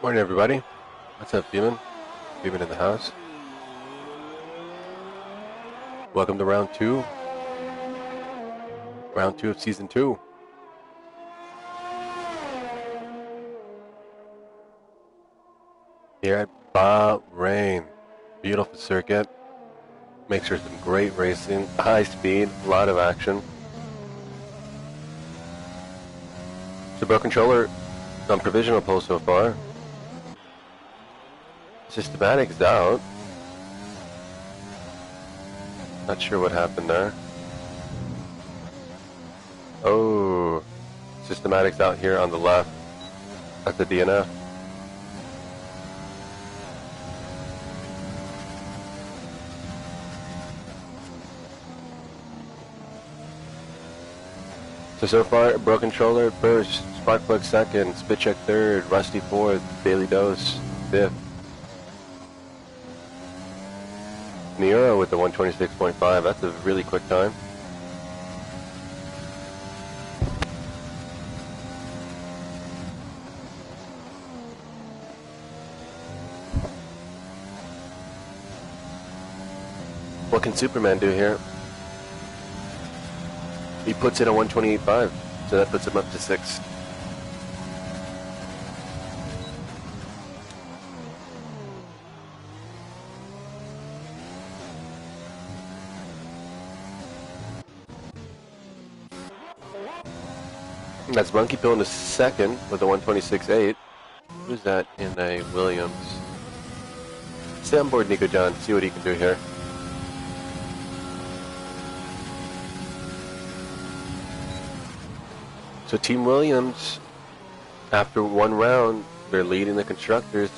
Morning, everybody. What's up, Beeman? Beeman in the house. Welcome to round two. Round two of season 2. Here at Bahrain. Beautiful circuit. Makes for some great racing. High speed. A lot of action. So, Pro Controller on provisional pole so far. Systematic's out. Not sure what happened there. Oh, Systematic's out here on the left. That's the DNF. So far, Pro Controller first, Sparkplug second, Spitcheck third, Rusty fourth, Bailey Dose fifth. Neuro with the 126.5, that's a really quick time. What can Superman do here? He puts in a 128.5, so that puts him up to 6th. That's Monkey Pill in the second with a 126.8. Who's that in a Williams? Stay on board, Nico John. See what he can do here. So Team Williams, after one round, they're leading the constructors,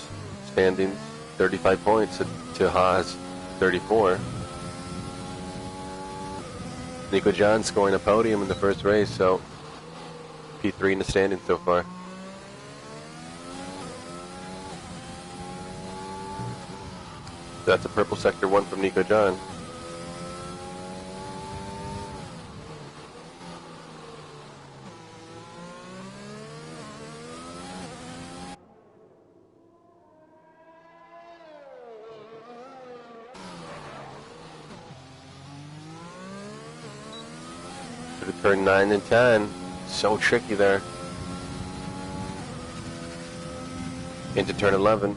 standings 35 points to Haas 34. Nico John scoring a podium in the first race, so P3 in the standings so far. That's a purple sector 1 from Nico John. To turn 9 and 10. So tricky there. Into turn 11.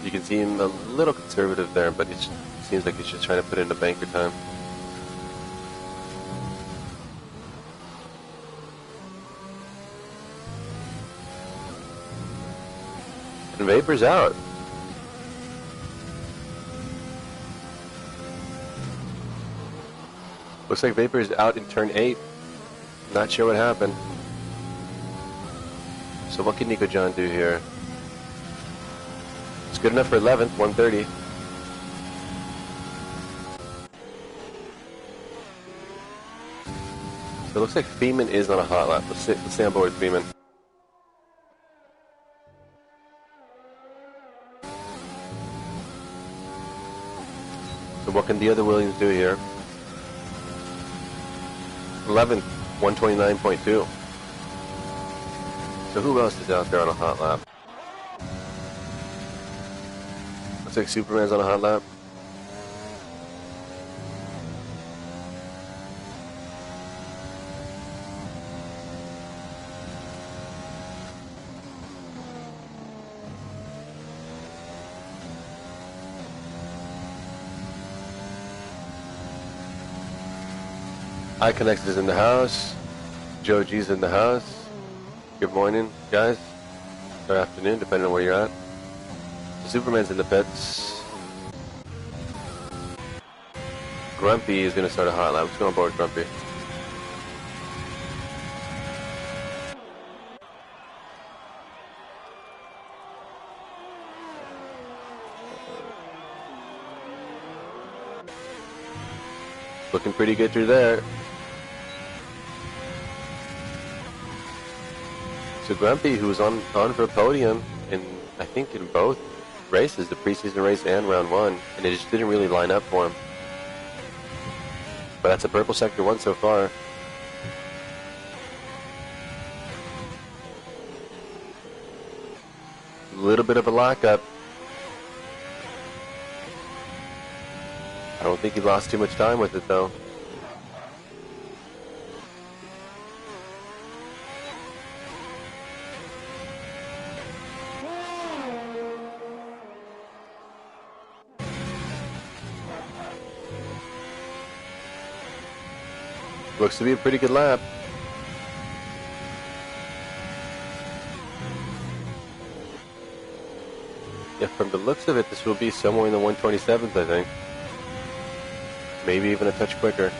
You can see him a little conservative there, but it seems like he's just trying to put in a banker time. And Vapor's out. Looks like Vapor's out in turn 8. Not sure what happened. So what can Nico John do here? It's good enough for 11th, 130. So it looks like Feeman is on a hot lap. Let's stay on board, Feeman. So what can the other Williams do here? 11th, 129.2. So who else is out there on a hot lap? Looks like Superman's on a hot lap. iConnect is in the house. Joe G's in the house. Good morning, guys. Or afternoon, depending on where you're at. Superman's in the pits. Grumpy is going to start a hot lap. Let's go on board, Grumpy. Looking pretty good through there. So Grumpy, who was on for a podium in, I think, in both races, the preseason race and round 1, and it just didn't really line up for him. But that's a purple sector 1 so far. little bit of a lockup. I don't think he lost too much time with it though. Looks to be a pretty good lap. Yeah, from the looks of it, this will be somewhere in the 127s, I think. Maybe even a touch quicker.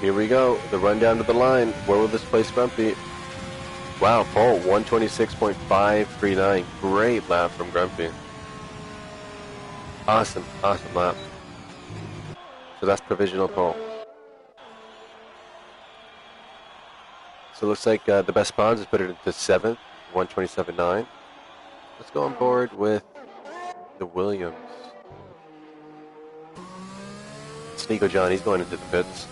Here we go, the run down to the line. Where will this place Grumpy? Wow, pole, 126.539. Great lap from Grumpy. Awesome, awesome lap. So that's provisional pole. So it looks like the best bonds has put it into 7th, 127.9. Let's go on board with the Williams. Sneeko John, he's going into the pits.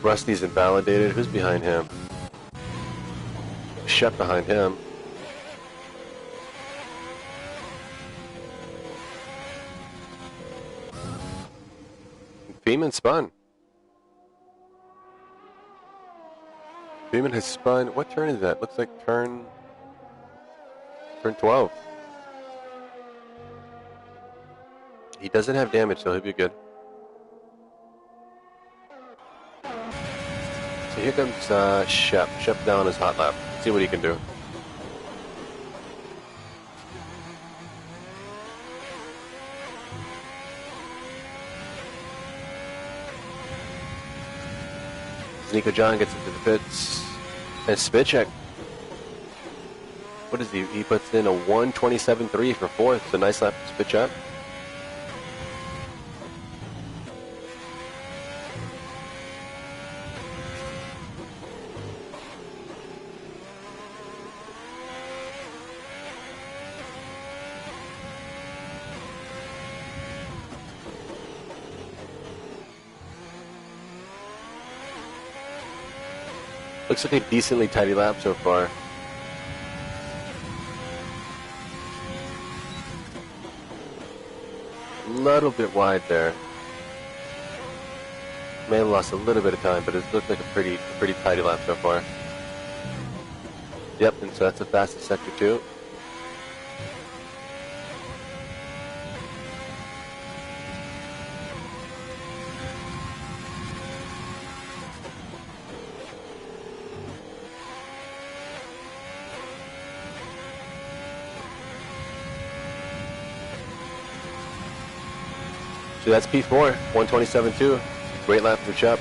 Rusty's invalidated. Who's behind him? Shut behind him. Beeman spun. Beeman has spun. What turn is that? Looks like turn 12. He doesn't have damage, so he'll be good. So here comes Shep. Shep down on his hot lap. See what he can do. Sneeko John gets into the pits. And spit check. What is he? He puts in a 127.3 for 4th. It's a nice lap to spit check. Looks like a decently tidy lap so far. A little bit wide there. May have lost a little bit of time, but it looks like a pretty tidy lap so far. Yep, and so that's the fastest sector 2. So that's P4, 127.2. Great lap for Chubb.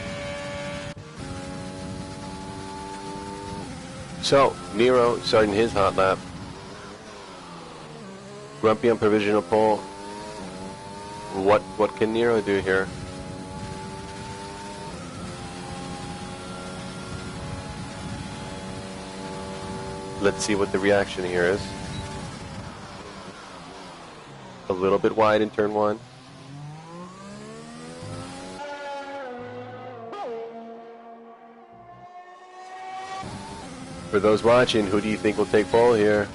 So, Nero starting his hot lap. Grumpy on provisional pole. What can Nero do here? Let's see what the reaction here is. A little bit wide in turn 1. For those watching, who do you think will take pole here?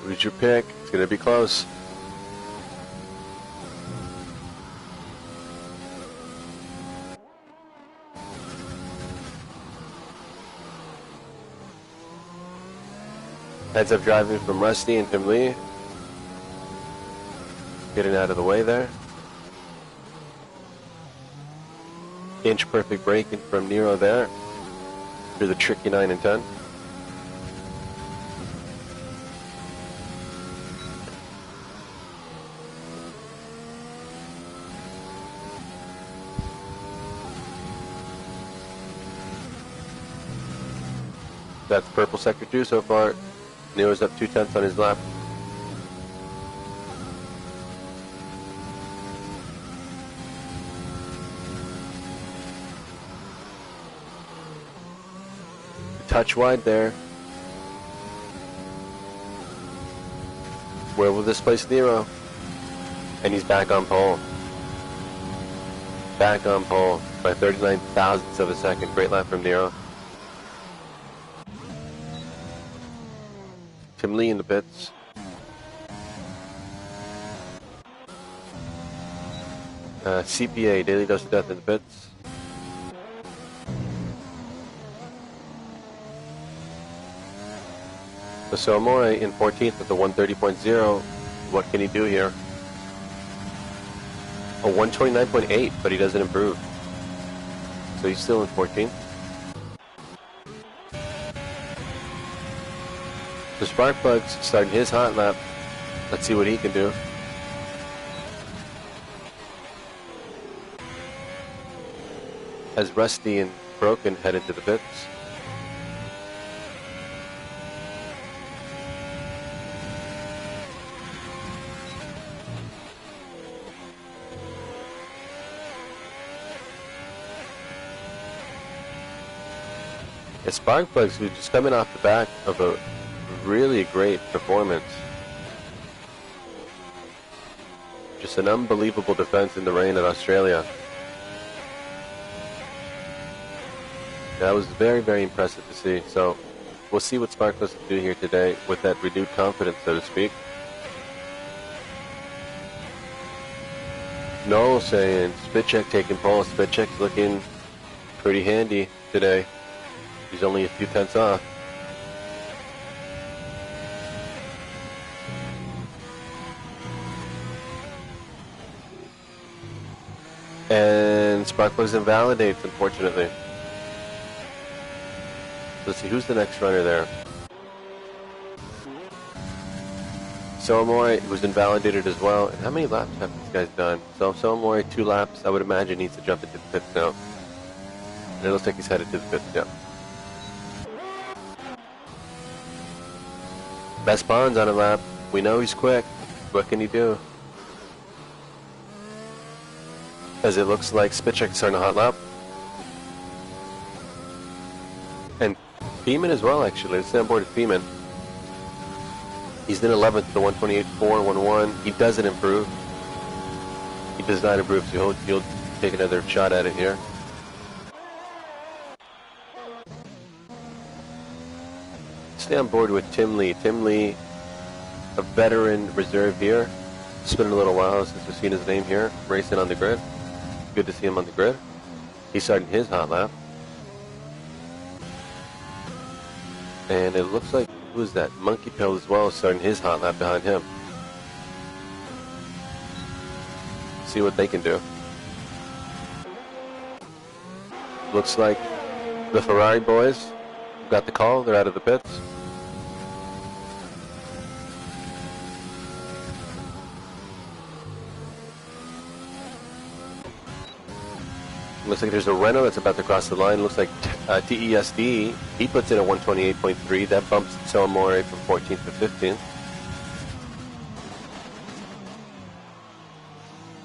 Who's your pick? It's going to be close. Heads up driving from Rusty and Tim Lee. Getting out of the way there. Inch perfect braking from Nero there. Through the tricky 9 and 10. That's purple sector 2 so far. Nero's up 2/10 on his lap. Touch wide there. Where will this place Nero? And he's back on pole. Back on pole by 39 thousandths of a second. Great lap from Nero. Tim Lee in the pits. CPA, Daily Dose of Death in the pits. So Amore in 14th with the 130.0. What can he do here? A 129.8, but he doesn't improve. So he's still in 14th. So Sparkplug's starting his hot lap. Let's see what he can do. As Rusty and Broken head into the pits. Sparkplugs, who's just coming off the back of a really great performance. Just an unbelievable defense in the rain at Australia. That was very, very impressive to see. So we'll see what Sparkplugs can do here today with that renewed confidence, so to speak. Noel saying Spitcheck taking pole. Spitcheck's looking pretty handy today. He's only a few tenths off. And Sparkplugs invalidates, unfortunately. Let's see, who's the next runner there? So Amore was invalidated as well. And how many laps have these guys done? So Amore, 2 laps, I would imagine, needs to jump into the pits now. And it looks like he's headed to the pits, yeah. Best Bond's on a lap. We know he's quick. What can he do? As it looks like Spitcheck's starting a hot lap. And Feeman as well, actually. Let's stay on board with Feeman. He's in 11th, the 128.411. He doesn't improve. He does not improve, so he'll take another shot at it here. Stay on board with Tim Lee. Tim Lee, a veteran reserve here. It's been a little while since we've seen his name here, racing on the grid. Good to see him on the grid. He's starting his hot lap. And it looks like, who's that? Monkey Pill as well, starting his hot lap behind him. See what they can do. Looks like the Ferrari boys got the call. They're out of the pits. Looks like there's a Renault that's about to cross the line. Looks like TESD, he puts in a 128.3. That bumps Amore from 14th to 15th.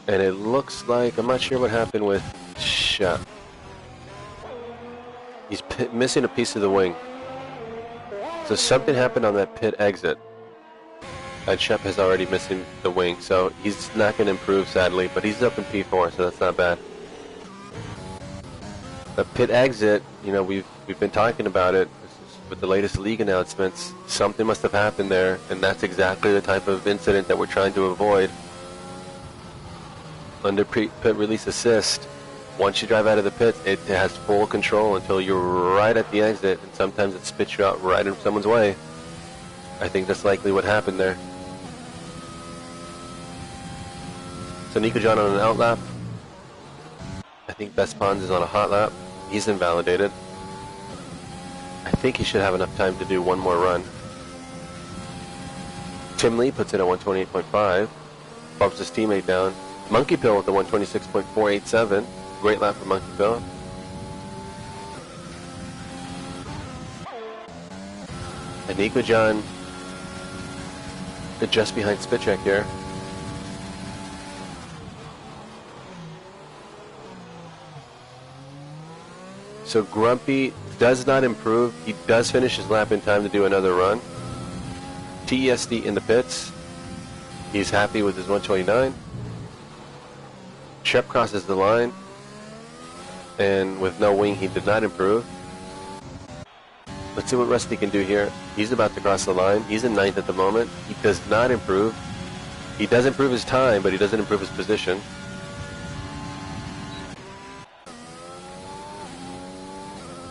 And it looks like, I'm not sure what happened with Shep. He's missing a piece of the wing. So something happened on that pit exit. And Shep is already missing the wing, so he's not going to improve, sadly, but he's up in P4, so that's not bad. The pit exit, you know, we've been talking about it with the latest league announcements. Something must have happened there, and that's exactly the type of incident that we're trying to avoid. Under pit release assist, once you drive out of the pit, it has full control until you're right at the exit, and sometimes it spits you out right in someone's way. I think that's likely what happened there. So Nico John on an out lap. I think Best Pons is on a hot lap. He's invalidated. I think he should have enough time to do one more run. Tim Lee puts in a 128.5. Bumps his teammate down. Monkey Pill with the 126.487. Great lap for Monkey Pill. And Nico John just behind Spitcheck here. So Grumpy does not improve. He does finish his lap in time to do another run. TESD in the pits. He's happy with his 129. Shep crosses the line, and with no wing, he did not improve. Let's see what Rusty can do here. He's about to cross the line. He's in 9th at the moment. He does not improve. He does improve his time, but he doesn't improve his position.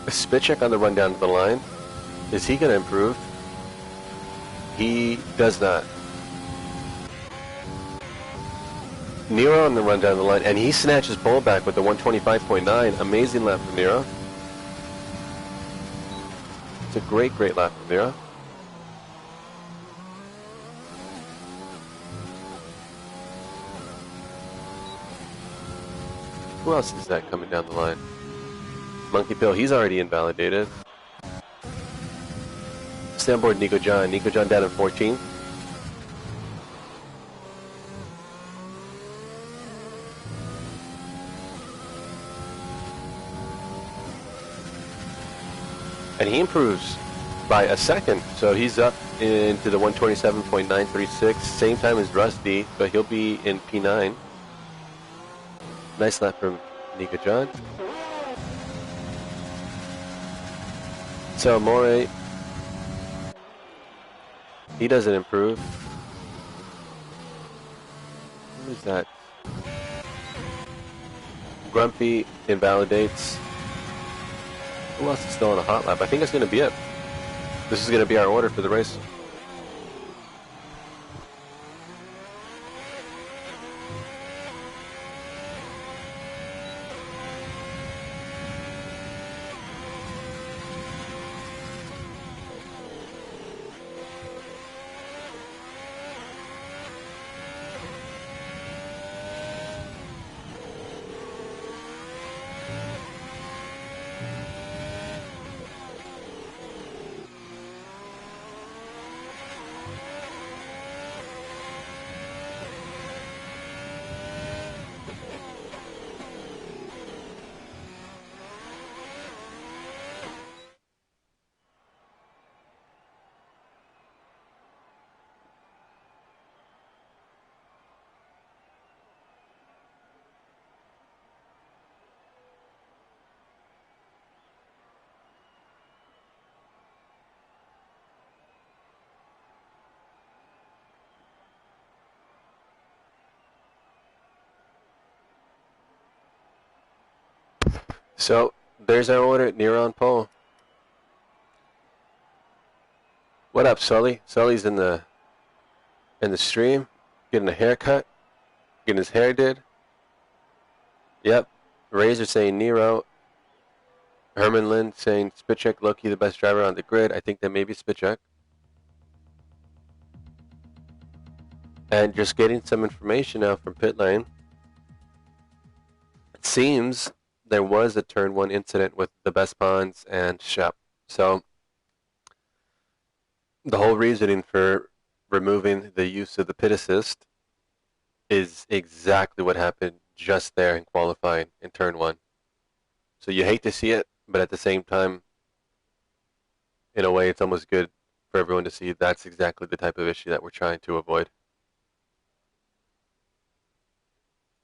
A spit check on the run down to the line. Is he going to improve? He does not. Nero on the run down the line, and he snatches pole back with the 125.9. Amazing lap from Nero. It's a great, great lap from Nero. Who else is that coming down the line? Monkey Pill, he's already invalidated. Stay on board Nico John. Nico John down at 14. And he improves by a second, so he's up into the 127.936, same time as Rusty, but he'll be in P9. Nice lap from Nico John. So More, he doesn't improve. Who is that? Grumpy invalidates. Who else is still on a hot lap? I think that's going to be it. This is going to be our order for the race. So there's our order. Nero on pole. What up, Sully? Sully's in the stream, getting a haircut, getting his hair did. Yep. Razor saying Nero. Herman Lind saying Spitcheck, Loki the best driver on the grid. I think that may be Spitcheck. And just getting some information now from pit lane. It seems there was a turn 1 incident with the Best Ponds and Shep. So the whole reasoning for removing the use of the pit assist is exactly what happened just there in qualifying in turn 1. So you hate to see it, but at the same time, in a way, it's almost good for everyone to see that's exactly the type of issue that we're trying to avoid.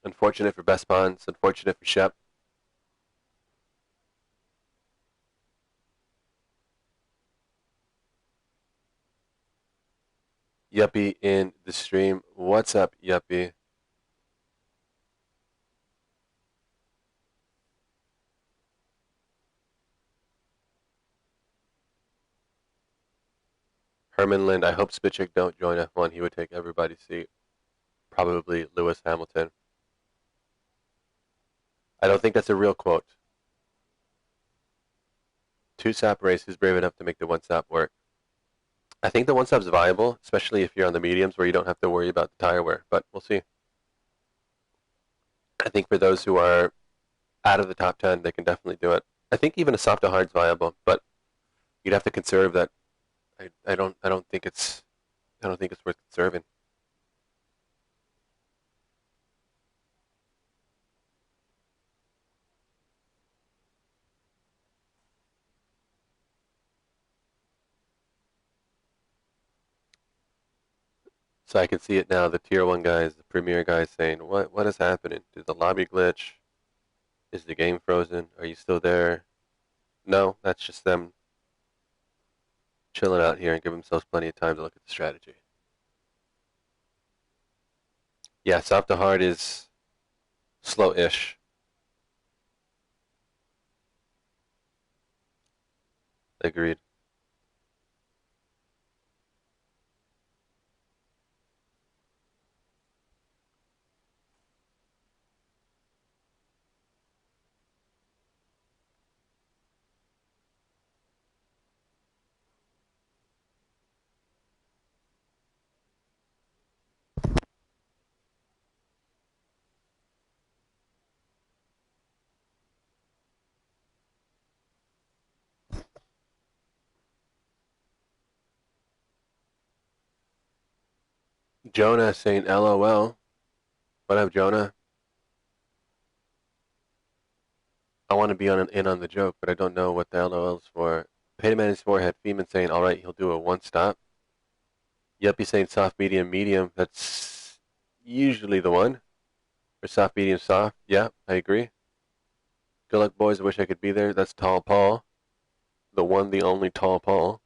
Unfortunate for Best Ponds, unfortunate for Shep. Yuppie in the stream. What's up, Yuppie? Herman Lind, I hope Spitchick don't join F1. He would take everybody's seat. Probably Lewis Hamilton. I don't think that's a real quote. 2-sap race, who's brave enough to make the 1-sap work? I think the 1-sap's viable, especially if you're on the mediums where you don't have to worry about the tire wear, but we'll see. I think for those who are out of the top 10, they can definitely do it. I think even a soft to hard's viable, but you'd have to conserve that. I don't think it's worth conserving. So I can see it now. The tier 1 guys, the premier guys saying, what is happening? Did the lobby glitch? Is the game frozen? Are you still there? No, that's just them chilling out here and give themselves plenty of time to look at the strategy. Yeah, soft to hard is slow-ish. Agreed. Jonah saying LOL. What up, Jonah? I want to be in on the joke, but I don't know what the LOL is for. Payman is forehead. Feeman saying, all right, he'll do a one stop. Yuppie saying soft, medium, medium. That's usually the one. Or soft, medium, soft. Yeah, I agree. Good luck, boys. I wish I could be there. That's Tall Paul. The one, the only Tall Paul.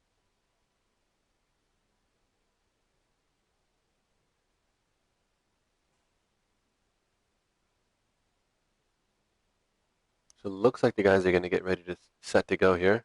So it looks like the guys are going to get ready to set to go here.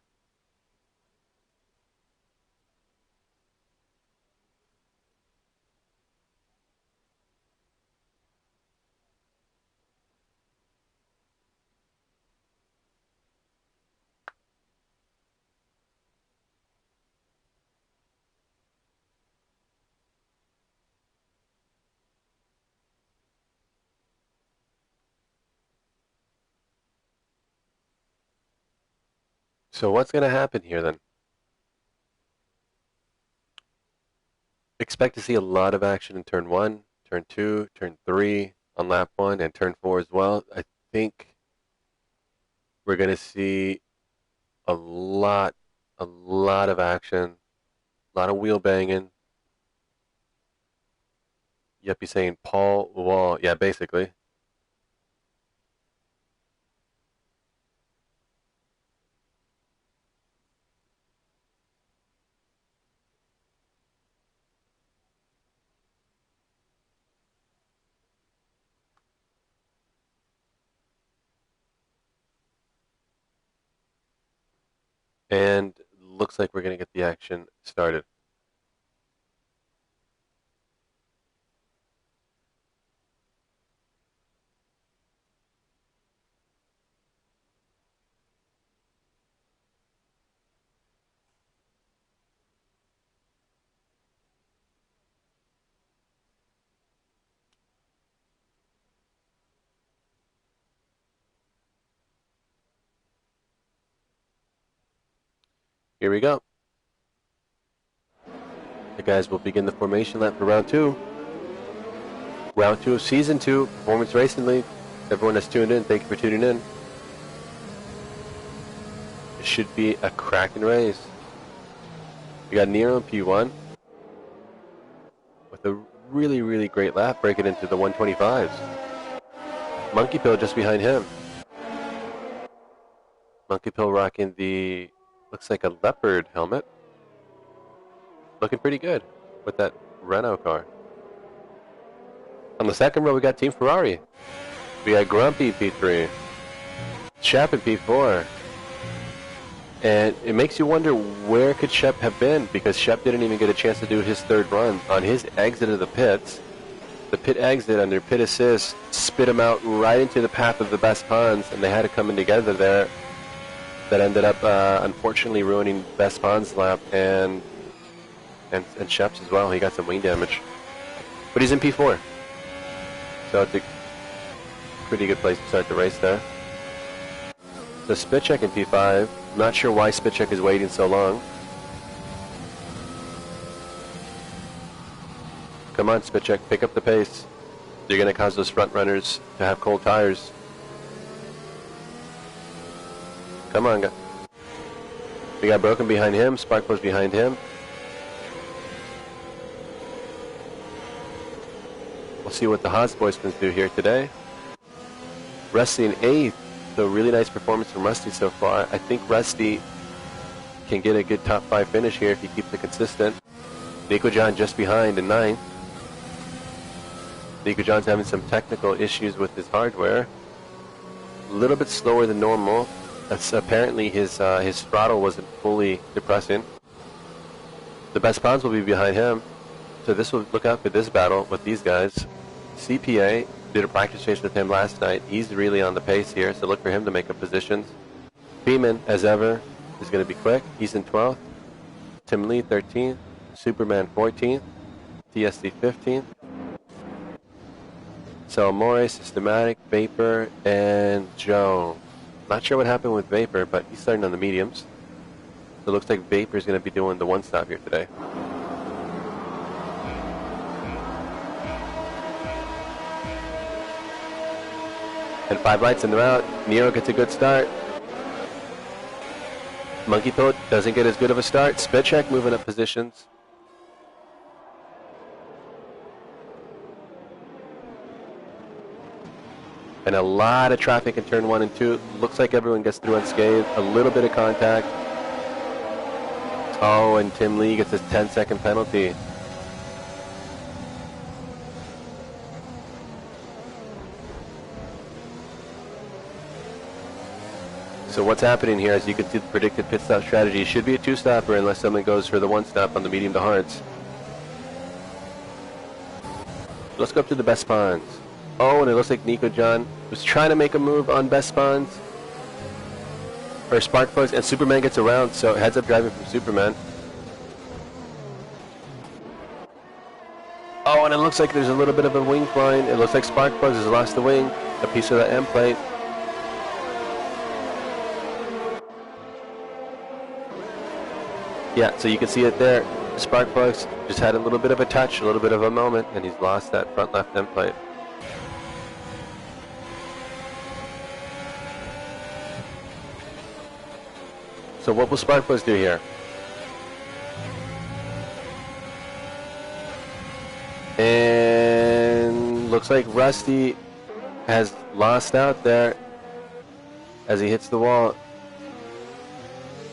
So what's going to happen here then? Expect to see a lot of action in turn 1, turn 2, turn 3, on lap 1, and turn 4 as well. I think we're going to see a lot of action, a lot of wheel banging. Yep, you're saying Paul Wall. Yeah, basically. And looks like we're going to get the action started. Here we go. The guys will begin the formation lap for round 2. Round 2 of Season 2, Performance Racing League. Everyone that's tuned in, thank you for tuning in. It should be a cracking race. We got Nero in P1 with a really great lap, breaking into the 125s. Monkey Pill just behind him. Monkey Pill rocking the, looks like a leopard helmet. Looking pretty good with that Renault car. On the second row, we got Team Ferrari. We got Grumpy P3, Shep in P4. And it makes you wonder, where could Shep have been? Because Shep didn't even get a chance to do his third run. On his exit of the pits, the pit exit under pit assist spit him out right into the path of the best Pons, and they had it coming together there. That ended up unfortunately ruining Best Pons' lap and Shep's as well. He got some wing damage. But he's in P4. So it's a pretty good place to start the race there. So Spitcheck in P5. Not sure why Spitcheck is waiting so long. Come on, Spitcheck, pick up the pace. You're going to cause those front runners to have cold tires. Come on, guys. We got Broken behind him. Sparkle's behind him. We'll see what the Haas boys can do here today. Rusty in 8th, so really nice performance from Rusty so far. I think Rusty can get a good top 5 finish here if he keeps it consistent. Nico John just behind in 9th. Nico John's having some technical issues with his hardware. A little bit slower than normal. That's apparently his throttle wasn't fully depressing. The best Pawns will be behind him. So this will look out for this battle with these guys. CPA did a practice chase with him last night. He's really on the pace here, so look for him to make up positions. Beeman, as ever, is going to be quick. He's in 12th. Tim Lee, 13th. Superman, 14th. TSD, 15th. So Amore, Systematic, Vapor, and Joe. Not sure what happened with Vapor, but he's starting on the mediums. So it looks like Vapor is going to be doing the one stop here today. And 5 lights in the route. Nero gets a good start. Monkey Pill doesn't get as good of a start. Spit Check moving up positions. And a lot of traffic in turn 1 and 2. Looks like everyone gets through unscathed. A little bit of contact. Oh, and Tim Lee gets his 10-second penalty. So what's happening here, as you can see, the predicted pit stop strategy should be a 2-stopper unless someone goes for the 1-stop on the medium to hards. Let's go up to the best spawns. Oh, and it looks like Nico John was trying to make a move on best spawns. Or spark plugs, and Superman gets around, so heads up driving from Superman. Oh, and it looks like there's a little bit of a wing flying. It looks like spark plugs has lost the wing, a piece of the end plate. Yeah, so you can see it there. Spark plugs just had a little bit of a touch, a little bit of a moment, and he's lost that front left end plate. So what will spark plugs do here? And looks like Rusty has lost out there as he hits the wall.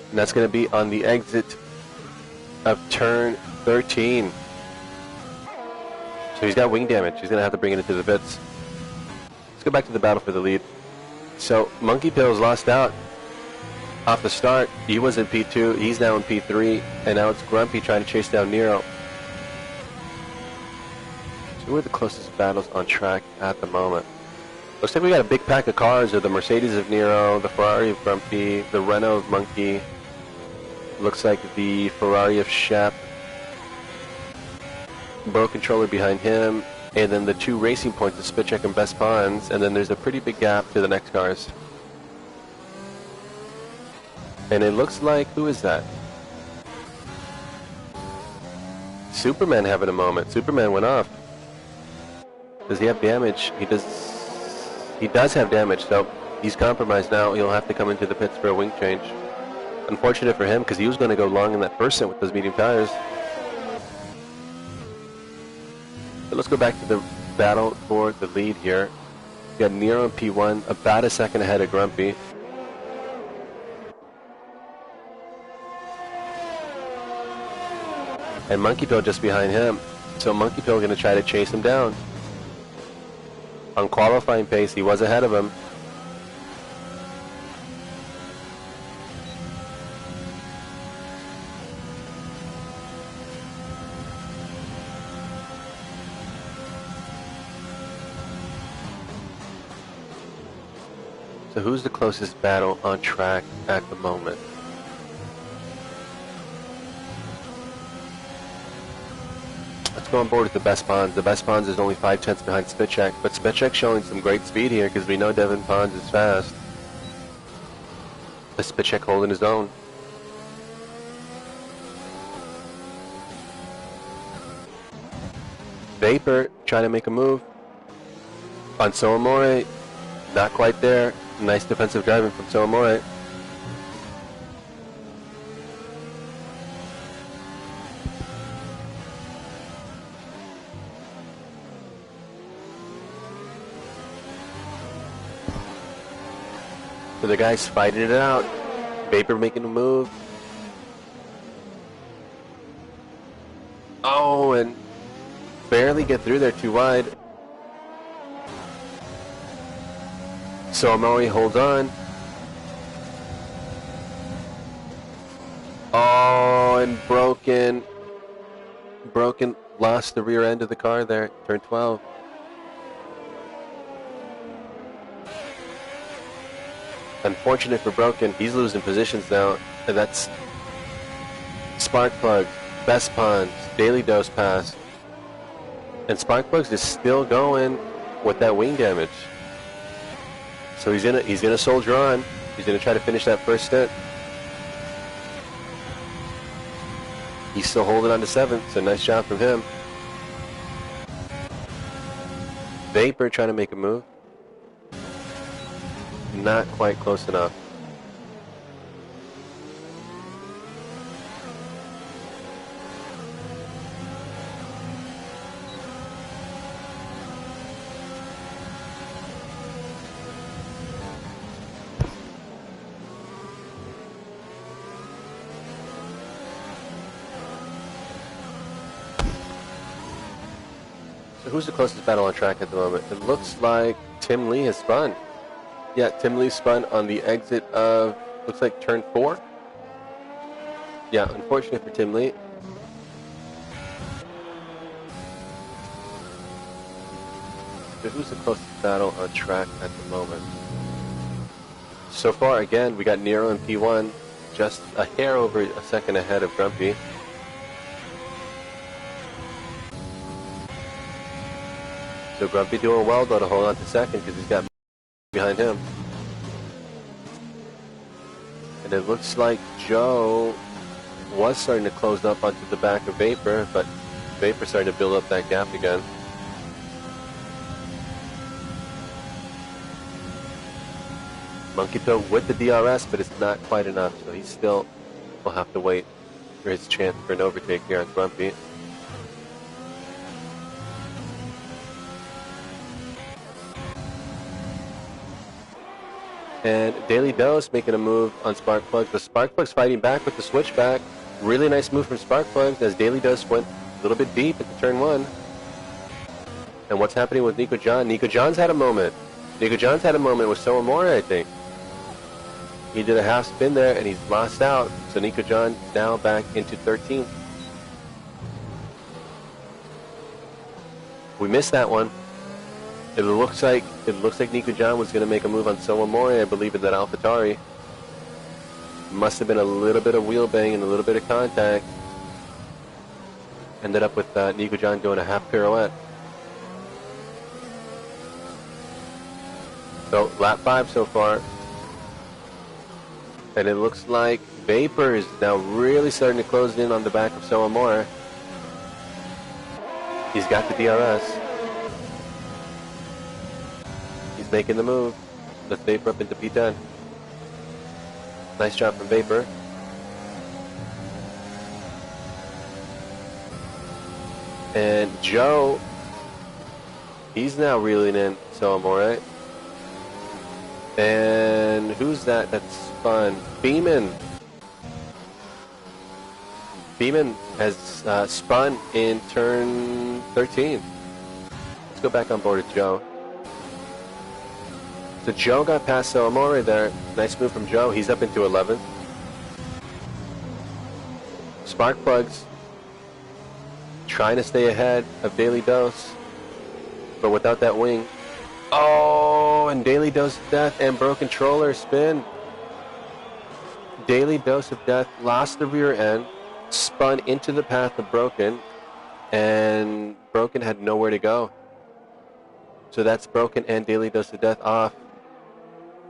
And that's going to be on the exit of turn 13. So he's got wing damage. He's going to have to bring it into the pits. Let's go back to the battle for the lead. So Monkey Pills lost out off the start. He was in P2. He's now in P3. And now it's Grumpy trying to chase down Nero. So who are the closest battles on track at the moment? Looks like we got a big pack of cars. Of the Mercedes of Nero, the Ferrari of Grumpy, the Renault of Monkey. Looks like the Ferrari of Shep. Bro Controller behind him. And then the 2 racing points of Spit Check and Best Pawns. And then there's a pretty big gap to the next cars. And it looks like, who is that? Superman having a moment. Superman went off. Does he have damage? He does have damage, so he's compromised now. He'll have to come into the pits for a wing change. Unfortunate for him, because he was going to go long in that first stint with those medium tires. But let's go back to the battle for the lead here. We got Nero in P1, about a second ahead of Grumpy. And Monkey Pill just behind him. So Monkey Pill going to try to chase him down. On qualifying pace, he was ahead of him. So who's the closest battle on track at the moment? Let's go on board with the Best Pawns. The Best Pawns is only 5/10 behind Spit Check, but Spit Check showing some great speed here because we know Devin Pawns is fast. The Spit Check holding his own. Vapor trying to make a move on Soamore. Not quite there. Nice defensive driving from Soamore. So the guys fighting it out. Vapor making a move. Oh, and barely get through there, too wide. So Amori holds on. Oh, and Broken lost the rear end of the car there, turn 12. Unfortunate for Broken, he's losing positions now, and that's Sparkplug, Best Pawns, Daily Dose pass. And Sparkplugs is still going with that wing damage. So he's gonna soldier on. He's gonna try to finish that first stint. He's still holding on to 7th, so nice job from him. Vapor trying to make a move. Not quite close enough. So who's the closest battle on track at the moment? It looks like Tim Lee has spun. Yeah, Tim Lee spun on the exit of, looks like turn 4. Yeah, unfortunate for Tim Lee. So who's the closest battle on track at the moment? So far, again, we got Nero and P1, just a hair over a second ahead of Grumpy. So Grumpy doing well though to hold on to 2nd because he's got behind him. And it looks like Joe was starting to close up onto the back of Vapor, but Vapor starting to build up that gap again. Monkey Toe with the DRS, but it's not quite enough, so he still will have to wait for his chance for an overtake here on Grumpy. And Daily Dose making a move on Sparkplugs. The Sparkplugs fighting back with the switchback. Really nice move from Sparkplugs as Daily Dose went a little bit deep at the turn 1. And what's happening with Nico John? Nico John's had a moment. Nico John's had a moment with Soa Mori, I think. He did a half spin there and he's lost out. So Nico John now back into 13th. We missed that one. It looks like Nico John was going to make a move on Soa Mori, I believe, in that AlphaTauri. Must have been a little bit of wheel bang and a little bit of contact. Ended up with Nico John doing a half pirouette. So lap 5 so far. And it looks like Vapor is now really starting to close in on the back of Soa Mori. He's got the DRS. He's making the move. Let's Vapor up into P10. Nice job from Vapor. And Joe, he's now reeling in Soa Mori. And who's that that's spun? Beeman. Beeman has spun in turn 13. Let's go back on board with Joe. So Joe got past Soa Mori there. Nice move from Joe. He's up into 11th. Sparkplugs trying to stay ahead of Daily Dose, but without that wing. Oh, and Daily Dose of Death and Broken Controller spin. Daily Dose of Death lost the rear end, spun into the path of Broken, and Broken had nowhere to go. So that's Broken and Daily Dose of Death off.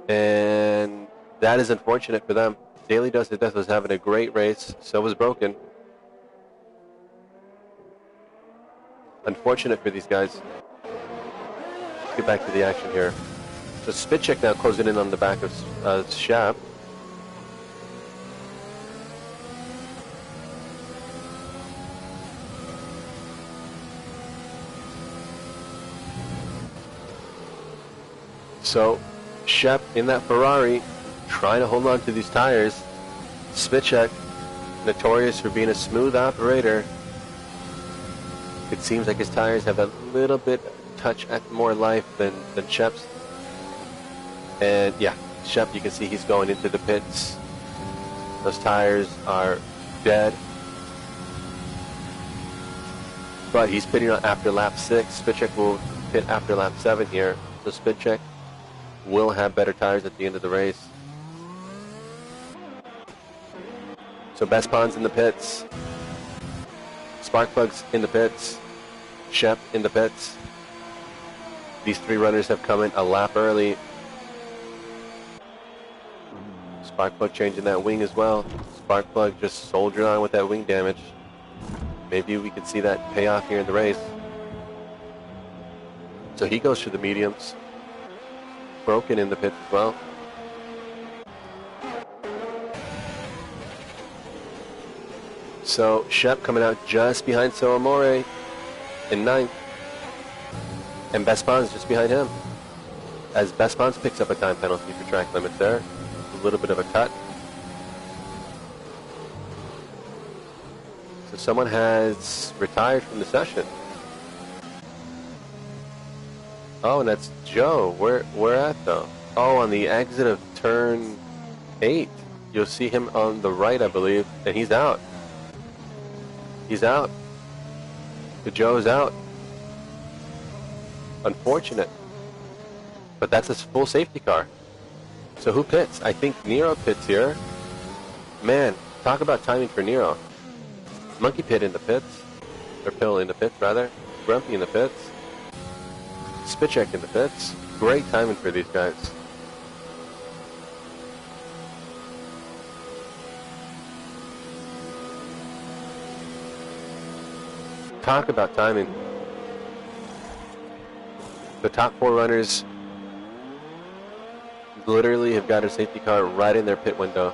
And that is unfortunate for them. Daily Dose of Death was having a great race, so was Broken. Unfortunate for these guys. Let's get back to the action here. So Spit Check now closing in on the back of Shap. So Shep in that Ferrari trying to hold on to these tires. Spitcheck, notorious for being a smooth operator. It seems like his tires have a little bit touch more life than Shep's. And yeah, Shep, you can see he's going into the pits. Those tires are dead. But he's pitting after lap 6. Spitcheck will pit after lap 7 here. So Spitcheck will have better tires at the end of the race. So Best Pond's in the pits. Sparkplug's in the pits. Shep in the pits. These 3 runners have come in a lap early. Sparkplug changing that wing as well. Sparkplug just soldiering on with that wing damage. Maybe we could see that pay off here in the race. So he goes for the mediums. Broken in the pits as well. So Shep coming out just behind Soamore in 9th. And Best Bonds just behind him. As Best Bonds picks up a time penalty for track limits there. A little bit of a cut. So someone has retired from the session. Oh, and that's Joe. Where at though? Oh, on the exit of turn 8. You'll see him on the right, I believe, and he's out. He's out. The Joe's out. Unfortunate. But that's a full safety car. So who pits? I think Nero pits here. Man, talk about timing for Nero. Monkey Pit in the pits. Or Pill in the pits, rather. Grumpy in the pits. Spitcheck in the pits. Great timing for these guys. Talk about timing. The top 4 runners literally have got a safety car right in their pit window.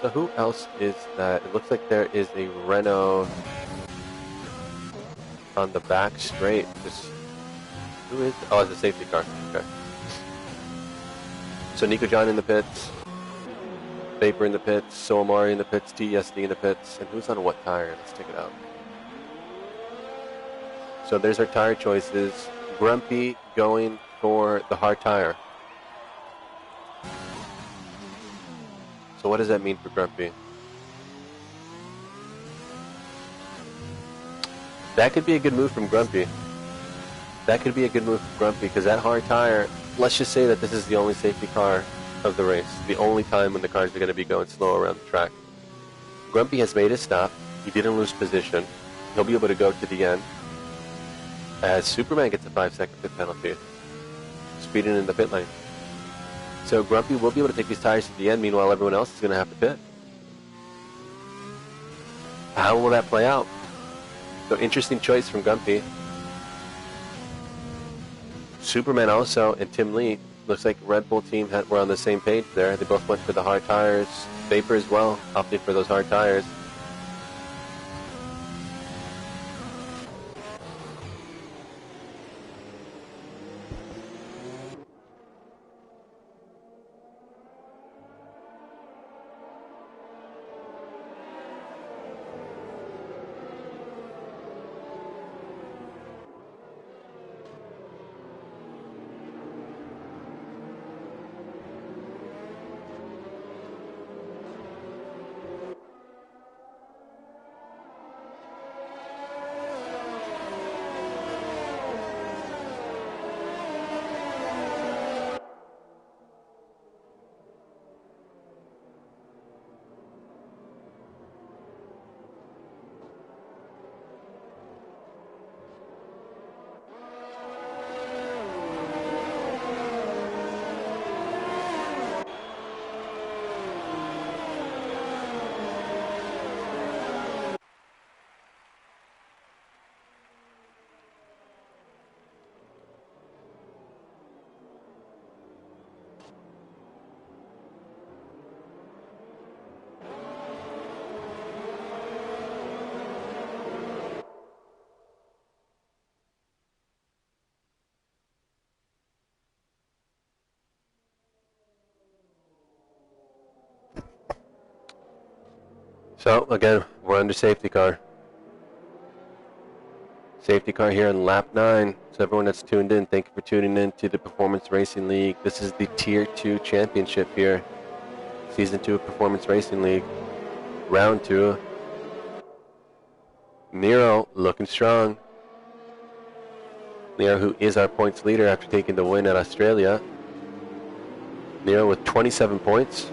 So who else is that? It looks like there is a Renault on the back straight. Who is? Oh, it's a safety car. Okay. So Nico John in the pits. Vapor in the pits. Soamari in the pits. TSD in the pits. And who's on what tire? Let's take it out. So there's our tire choices. Grumpy going for the hard tire. So what does that mean for Grumpy? That could be a good move from Grumpy. That could be a good move from Grumpy because that hard tire, let's just say that this is the only safety car of the race. The only time when the cars are going to be going slow around the track. Grumpy has made his stop. He didn't lose position. He'll be able to go to the end. As Superman gets a 5-second pit penalty. Speeding in the pit lane. So Grumpy will be able to take these tires to the end. Meanwhile, everyone else is going to have to pit. How will that play out? So interesting choice from Grumpy. Superman also and Tim Lee. Looks like Red Bull team were on the same page there. They both went for the hard tires. Vapor as well opted for those hard tires. So again, we're under safety car. Safety car here in lap 9. So everyone that's tuned in, thank you for tuning in to the Performance Racing League. This is the Tier 2 Championship here. Season 2 of Performance Racing League. Round 2. Nero looking strong. Nero, who is our points leader after taking the win at Australia. Nero with 27 points.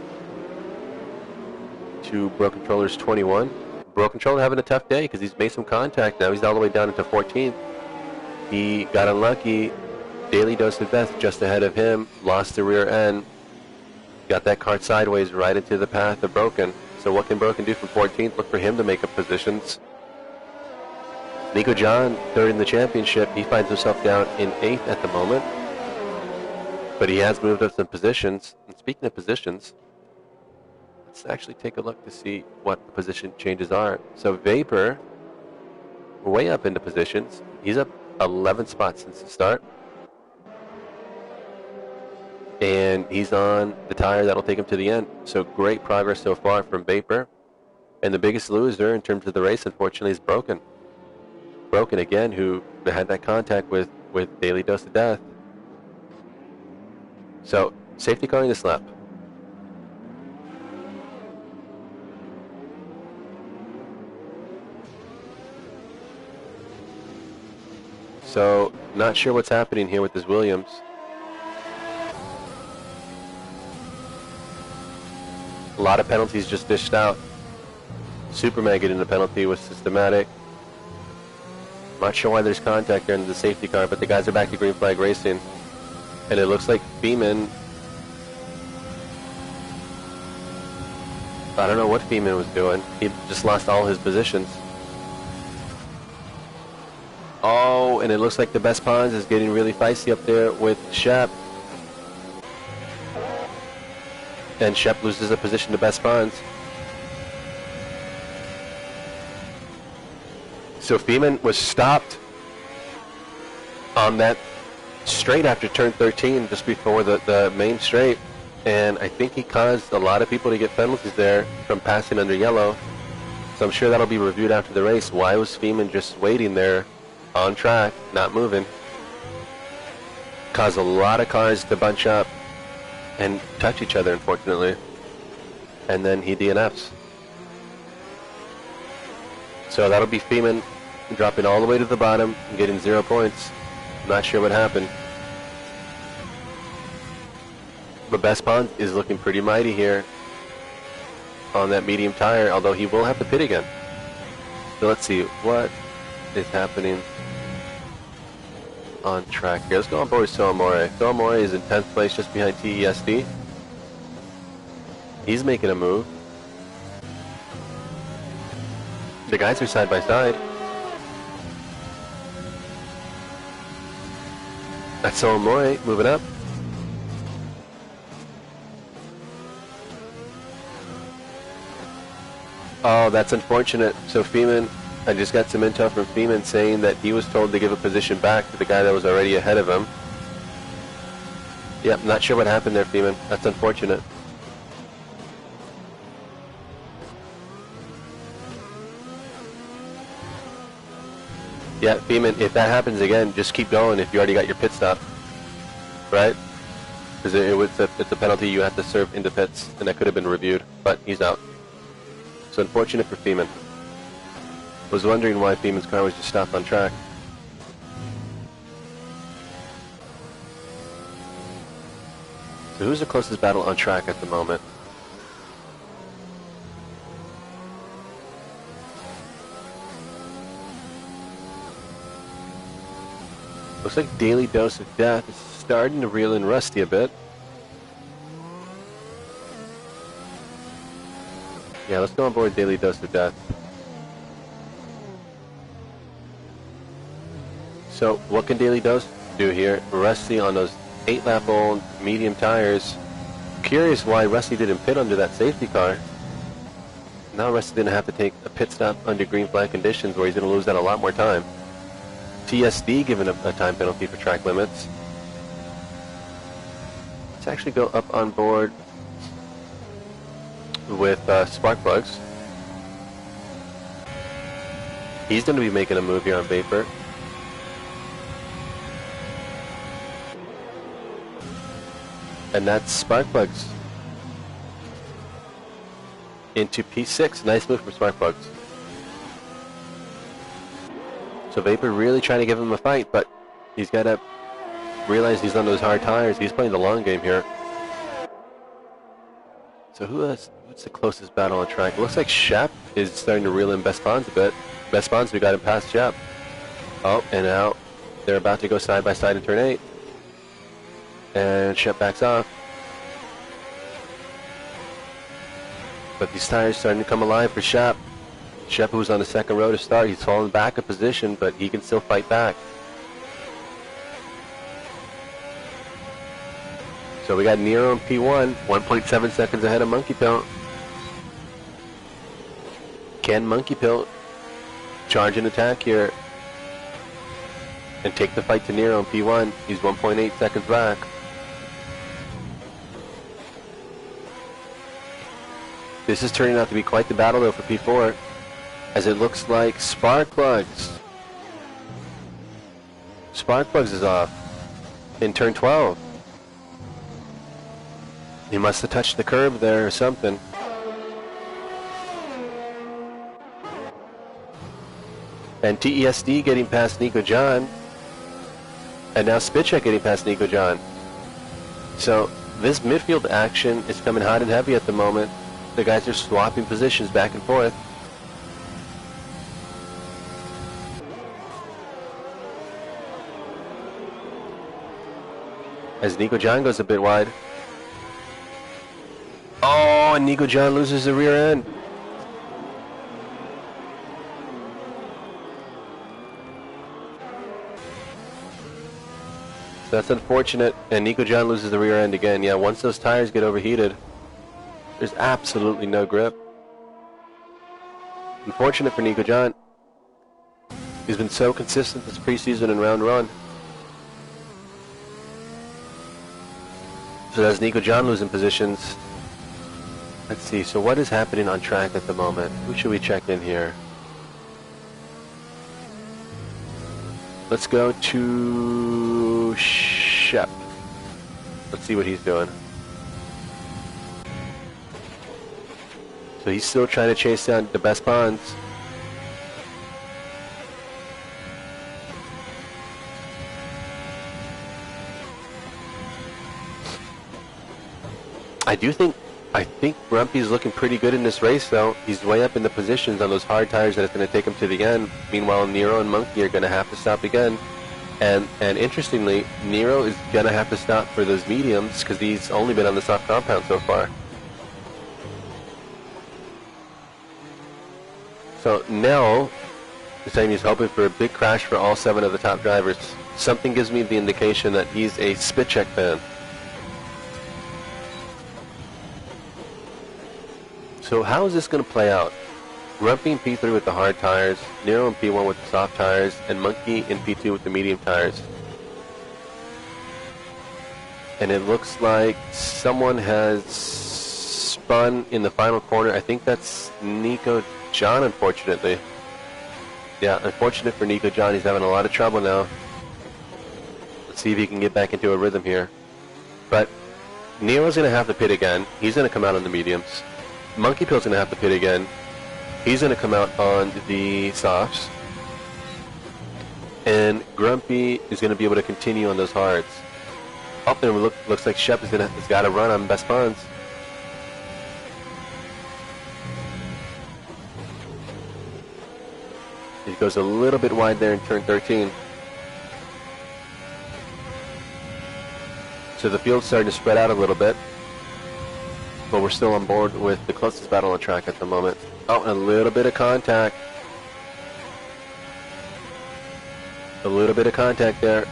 To Bro Controller's 21. Bro Controller having a tough day because he's made some contact now. He's all the way down into 14th. He got unlucky. Daily Dose of Death just ahead of him. Lost the rear end. Got that car sideways right into the path of Broken. So what can Broken do from 14th? Look for him to make up positions. Nico John, third in the championship. He finds himself down in 8th at the moment. But he has moved up some positions. And speaking of positions, let's actually take a look to see what the position changes are. So Vapor, way up into positions. He's up 11 spots since the start. And he's on the tire that'll take him to the end. So great progress so far from Vapor. And the biggest loser in terms of the race, unfortunately, is Broken. Broken again, who had that contact with Daily Dose of Death. So safety car in this lap. So not sure what's happening here with this Williams. A lot of penalties just dished out. Superman getting the penalty was systematic. Not sure why there's contact there in the safety car, but the guys are back to green flag racing. And it looks like Feeman, I don't know what Feeman was doing. He just lost all his positions. Oh, and it looks like the Best Pawns is getting really feisty up there with Shep. And Shep loses a position to Best Pawns. So Feeman was stopped on that straight after turn 13, just before the main straight. And I think he caused a lot of people to get penalties there from passing under yellow. So I'm sure that'll be reviewed after the race. Why was Feeman just waiting there on track, not moving? Caused a lot of cars to bunch up and touch each other, unfortunately. And then he DNFs. So that'll be Feeman dropping all the way to the bottom and getting 0 points. Not sure what happened. But Best Pond is looking pretty mighty here on that medium tire, although he will have to pit again. So let's see what is happening on track here. Let's go on board with Soamore. Soamore is in 10th place just behind TESD. He's making a move. The guys are side by side. That's Soamore moving up. Oh, that's unfortunate. So Feeman, I just got some intel from Feeman saying that he was told to give a position back to the guy that was already ahead of him. Yep, not sure what happened there, Feeman. That's unfortunate. Yeah, Feeman, if that happens again, just keep going if you already got your pit stop. Right? Because it's a penalty you have to serve into pits, and that could have been reviewed, but he's out. So unfortunate for Feeman. Was wondering why Feeman's car was just stopped on track. So who's the closest battle on track at the moment? Looks like Daily Dose of Death is starting to reel in Rusty a bit. Yeah, let's go on board Daily Dose of Death. So, what can Daily Dose do here? Rusty on those 8-lap-old medium tires. Curious why Rusty didn't pit under that safety car. Now Rusty didn't have to take a pit stop under green flag conditions where he's going to lose out a lot more time. TSD given a time penalty for track limits. Let's actually go up on board with spark plugs. He's going to be making a move here on Vapor. And that's Sparkplugs into P6. Nice move from Sparkplugs. So Vapor really trying to give him a fight, but he's got to realize he's on those hard tires. He's playing the long game here. So what's the closest battle on track? It looks like Shep is starting to reel in Best Bonds a bit. Best Bonds, we got him past Shep. Oh, and now they're about to go side by side in turn 8. And Shep backs off. But these tires starting to come alive for Shep. Shep, who's on the second row to start, he's fallen back a position, but he can still fight back. So we got Nero in P1, 1.7 seconds ahead of Monkey Pill. Can Monkey Pill charge an attack here and take the fight to Nero in P1? He's 1.8 seconds back. This is turning out to be quite the battle though for P4, as it looks like Sparkplugs is off in turn 12. He must have touched the curb there or something. And TESD getting past Nico John. And now Spitcheck getting past Nico John. So this midfield action is coming hot and heavy at the moment. The guys are swapping positions back and forth. As Nico John goes a bit wide. Oh, and Nico John loses the rear end. So that's unfortunate, and Nico John loses the rear end again. Yeah, once those tires get overheated, there's absolutely no grip. Unfortunate for Nico John. He's been so consistent this preseason and round one. So that's Nico John losing positions. Let's see, so what is happening on track at the moment? Who should we check in here? Let's go to Shep. Let's see what he's doing. So he's still trying to chase down the Best Bonds. I think Grumpy's looking pretty good in this race though. He's way up in the positions on those hard tires that it's going to take him to the end. Meanwhile, Nero and Monkey are going to have to stop again. And interestingly, Nero is going to have to stop for those mediums because he's only been on the soft compound so far. So now, this time he's hoping for a big crash for all 7 of the top drivers. Something gives me the indication that he's a Spitcheck fan. So how is this going to play out? Grumpy in P3 with the hard tires, Nero in P1 with the soft tires, and Monkey in P2 with the medium tires. And it looks like someone has spun in the final corner. I think that's Nico John, unfortunately. Yeah, unfortunate for Nico John. He's having a lot of trouble now. Let's see if he can get back into a rhythm here. But Nero's going to have to pit again. He's going to come out on the mediums. Monkey Pill's going to have to pit again. He's going to come out on the softs. And Grumpy is going to be able to continue on those hards. Up there, looks like Shep has got to run on Best Bonds. He goes a little bit wide there in turn 13. So the field's starting to spread out a little bit. But we're still on board with the closest battle on track at the moment. Oh, and a little bit of contact. A little bit of contact there.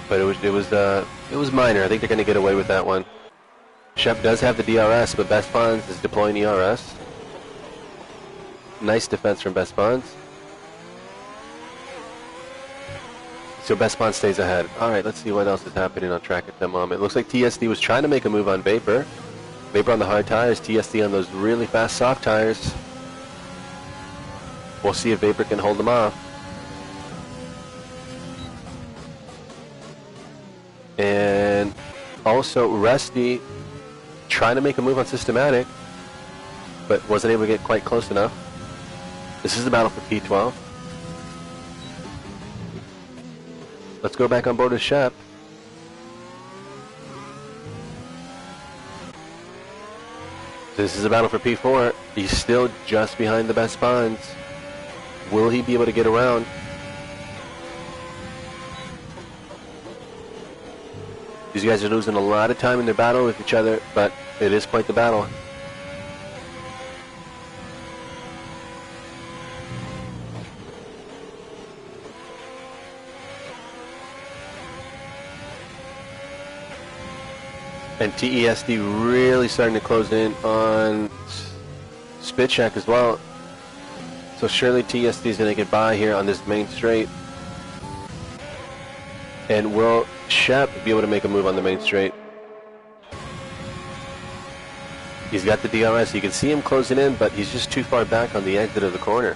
But it was minor. I think they're going to get away with that one. Shep does have the DRS, but Best Bonds is deploying ERS. Nice defense from Best Bonds. So Best Bonds stays ahead. Alright, let's see what else is happening on track at the moment. Looks like TSD was trying to make a move on Vapor. Vapor on the hard tires, TSD on those really fast soft tires. We'll see if Vapor can hold them off. And also Rusty trying to make a move on Systematic, but wasn't able to get quite close enough. This is the battle for P12. Let's go back on board with Shep. This is a battle for P4. He's still just behind the best bonds. Will he be able to get around? These guys are losing a lot of time in their battle with each other, but it is quite the battle. And TESD really starting to close in on Spitcheck as well. So surely TESD is going to get by here on this main straight. And will Shep be able to make a move on the main straight? He's got the DRS. You can see him closing in, but he's just too far back on the exit of the corner.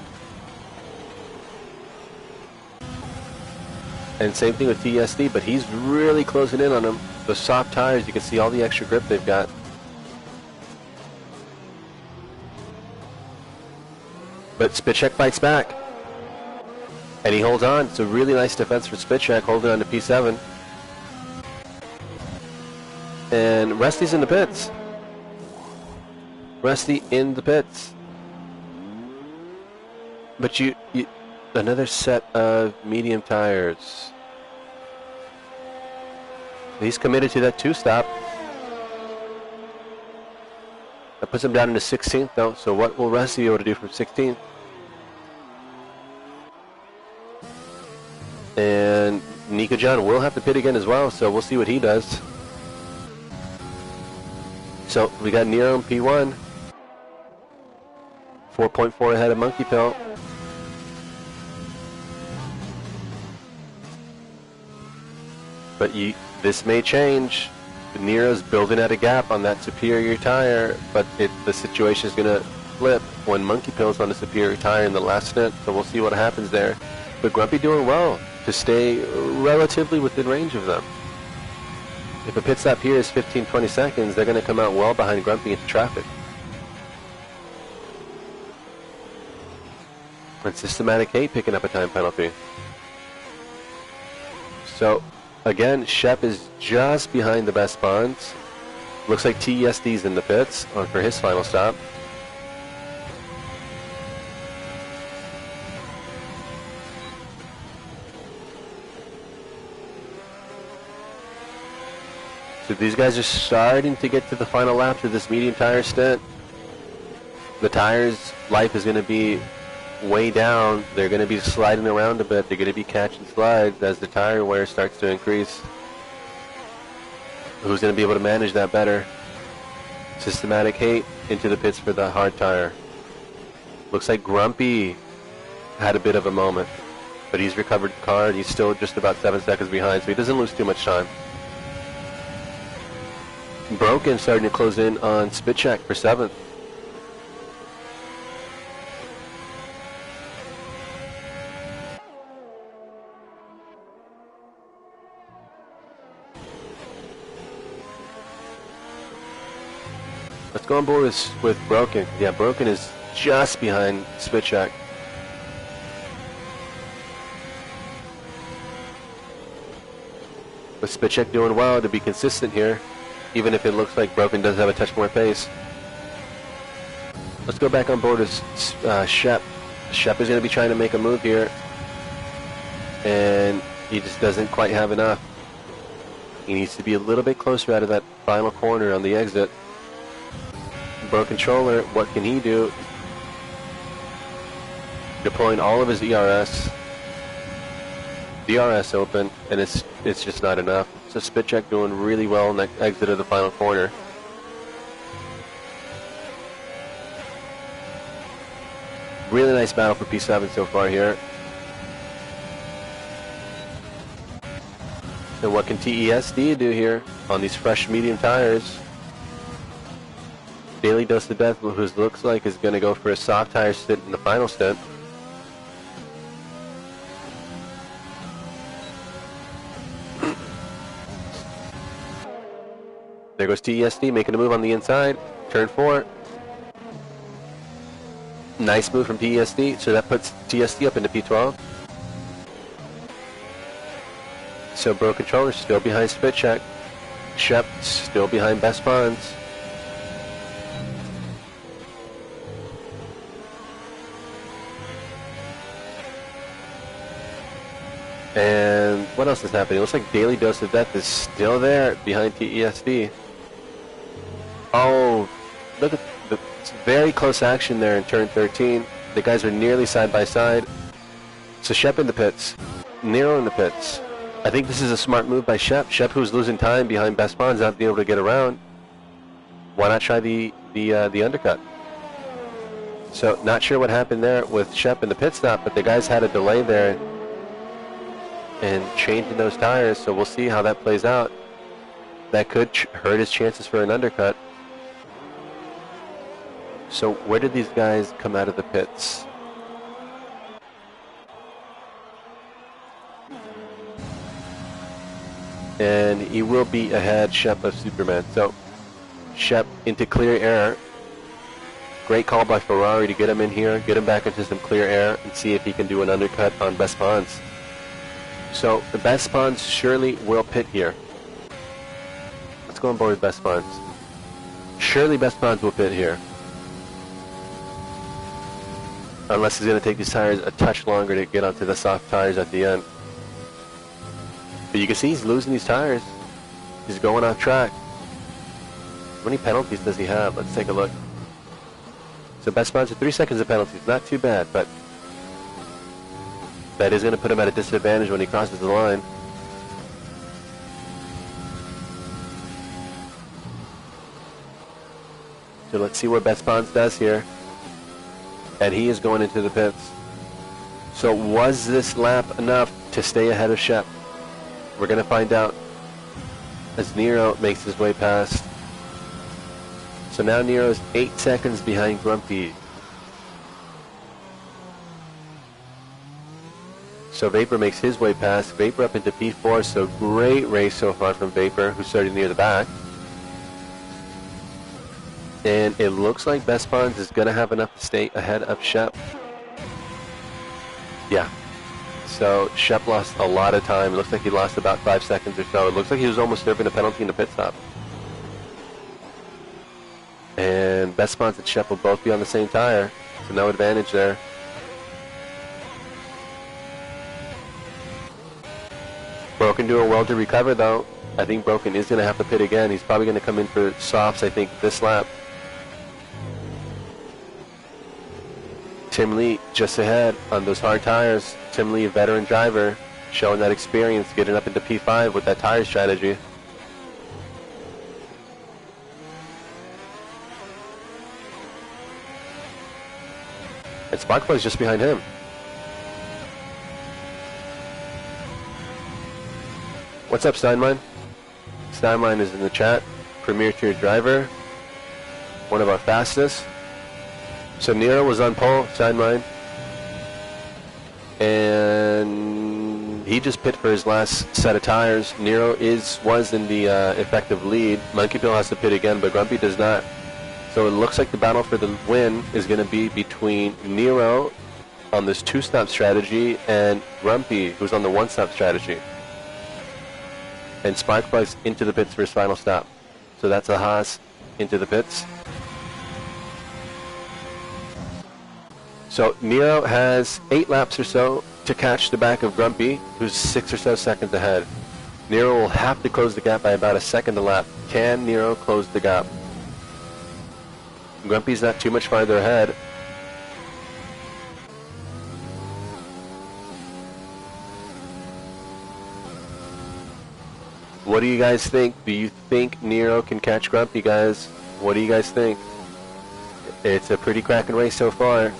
And same thing with TESD, but he's really closing in on him. The soft tires, you can see all the extra grip they've got. But Spitcheck fights back. And he holds on. It's a really nice defense for Spitcheck, holding on to P7. And Rusty's in the pits. Rusty in the pits. But you another set of medium tires. He's committed to that two-stop. That puts him down into 16th, though. So what will Rusty be able to do from 16th? And Nico John will have to pit again as well, so we'll see what he does. So we got Nero in P1. 4.4 ahead of Monkey Pill. But this may change. Nero's building at a gap on that superior tire, but the situation is going to flip when Monkey Pill's on the superior tire in the last stint, so we'll see what happens there. But Grumpy doing well to stay relatively within range of them. If a pit stop here is 15-20 seconds, they're going to come out well behind Grumpy into traffic. And Systematic Hate picking up a time penalty. So again, Shep is just behind the best bonds. Looks like TESD's in the pits for his final stop. So these guys are starting to get to the final laps of this medium tire stint. The tire's life is going to be way down. They're going to be sliding around a bit. They're going to be catching slides as the tire wear starts to increase. Who's going to be able to manage that better? Systematic Hate into the pits for the hard tire. Looks like Grumpy had a bit of a moment, but he's recovered the car and he's still just about 7 seconds behind, so he doesn't lose too much time. Broken starting to close in on Spitcheck for 7th. Let's go on board with Broken. Yeah, Broken is just behind Spitcheck. But Spitcheck doing well to be consistent here, even if it looks like Broken does have a touch more pace. Let's go back on board with Shep. Shep is going to be trying to make a move here, and he just doesn't quite have enough. He needs to be a little bit closer out of that final corner on the exit. Bro Controller, what can he do? Deploying all of his DRS open, and it's just not enough. So Spitcheck doing really well in that exit of the final corner. Really nice battle for P7 so far here. And what can TESD do here on these fresh medium tires? Daily Dose to Death, who looks like is going to go for a soft tire stint in the final stint. There goes TESD making a move on the inside. Turn 4. Nice move from TESD. So that puts TSD up into P12. So Bro Controller still behind Spit Check. Shep still behind Best Bonds. And what else is happening? It looks like Daily Dose of Death is still there behind TESD. Oh, look at the very close action there in turn 13. The guys are nearly side by side. So Shep in the pits. Nero in the pits. I think this is a smart move by Shep. Shep, who's losing time behind Best Bonds, not being able to get around. Why not try the undercut? So not sure what happened there with Shep in the pit stop, but the guys had a delay there and changing those tires, so we'll see how that plays out. That could hurt his chances for an undercut. So where did these guys come out of the pits? And he will be ahead, Shep of Superman. So Shep into clear air. Great call by Ferrari to get him in here, get him back into some clear air, and see if he can do an undercut on Best Bonds. So the Best Bonds surely will pit here. Let's go on board with Best Bonds. Surely Best Bonds will pit here. Unless he's going to take these tires a touch longer to get onto the soft tires at the end. But you can see he's losing these tires. He's going off track. How many penalties does he have? Let's take a look. So Best Bonds with 3 seconds of penalties. Not too bad, but that is going to put him at a disadvantage when he crosses the line. So let's see what Best Bonds does here. And he is going into the pits. So was this lap enough to stay ahead of Shep? We're going to find out as Nero makes his way past. So now Nero's 8 seconds behind Grumpy. So Vapor makes his way past. Vapor up into P4, so great race so far from Vapor, who's starting near the back. And it looks like Best Bonds is going to have enough to stay ahead of Shep. Yeah. So Shep lost a lot of time. It looks like he lost about 5 seconds or so. It looks like he was almost serving a penalty in the pit stop. And Best Bonds and Shep will both be on the same tire, so no advantage there. Broken doing well to recover though. I think Broken is going to have to pit again. He's probably going to come in for softs, I think, this lap. Tim Lee just ahead on those hard tires. Tim Lee, a veteran driver, showing that experience, getting up into P5 with that tire strategy. And Sparkplug's just behind him. What's up, Steinmine? Steinmine is in the chat. Premier tier driver. One of our fastest. So Nero was on pole, Steinmine. And he just pit for his last set of tires. Nero was in the effective lead. Monkey Pill has to pit again, but Grumpy does not. So it looks like the battle for the win is going to be between Nero on this two-stop strategy and Grumpy, who's on the one-stop strategy. And Sparkplug's into the pits for his final stop. So that's a Haas into the pits. So Nero has 8 laps or so to catch the back of Grumpy, who's 6 or so seconds ahead. Nero will have to close the gap by about a second a lap. Can Nero close the gap? Grumpy's not too much farther ahead. What do you guys think? Do you think Nero can catch Grumpy, guys? What do you guys think? It's a pretty cracking race so far.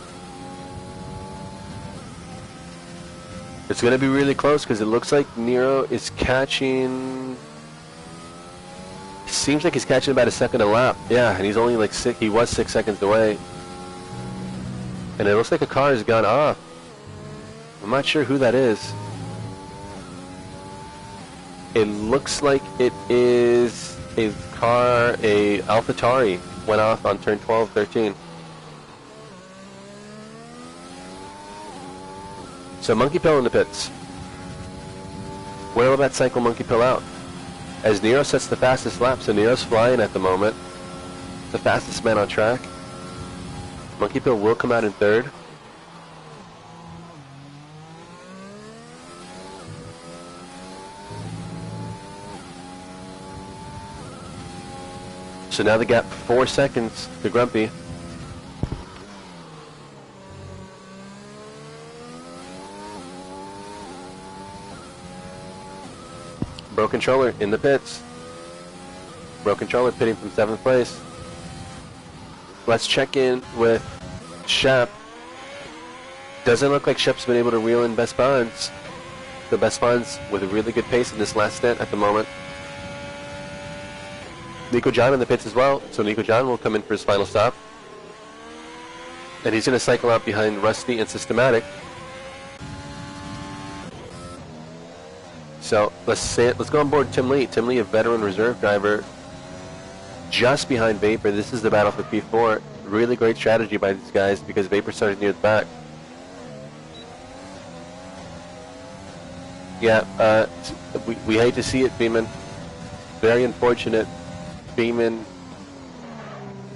It's going to be really close because it looks like Nero is catching... Seems like he's catching about a second a lap. Yeah, and he's only like he was 6 seconds away. And it looks like a car has gone off. I'm not sure who that is. It looks like it is a car, a AlphaTauri, went off on turn 12, 13. So Monkey Pill in the pits. Where will that cycle Monkey Pill out? As Nero sets the fastest lap, so Nero's flying at the moment. The fastest man on track. Monkey Pill will come out in third. So now the gap 4 seconds to Grumpy. Bro Controller in the pits. Bro Controller pitting from 7th place. Let's check in with Shep. Doesn't look like Shep's been able to reel in best bonds. The best bonds with a really good pace in this last stint at the moment. Nico John in the pits as well, so Nico John will come in for his final stop. And he's going to cycle out behind Rusty and Systematic. So let's go on board Tim Lee. Tim Lee, a veteran reserve driver, just behind Vapor. This is the battle for P4. Really great strategy by these guys because Vapor started near the back. Yeah, we hate to see it, Beeman. Very unfortunate. Beeman,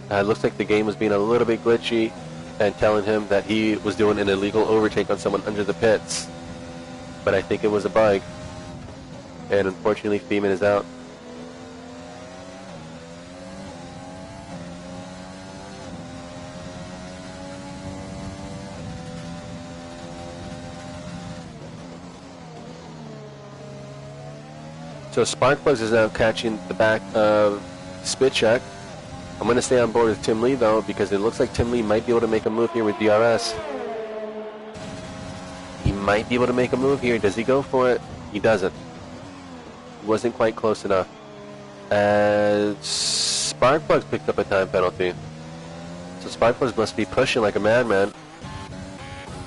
looks like the game was being a little bit glitchy and telling him that he was doing an illegal overtake on someone under the pits. But I think it was a bug. And unfortunately, Beeman is out. So Sparkplugs is now catching the back of Spitcheck. I'm going to stay on board with Tim Lee though, because it looks like Tim Lee might be able to make a move here with DRS. He might be able to make a move here. Does he go for it? He doesn't. He wasn't quite close enough. As Sparkplugs picked up a time penalty. So Sparkplugs must be pushing like a madman.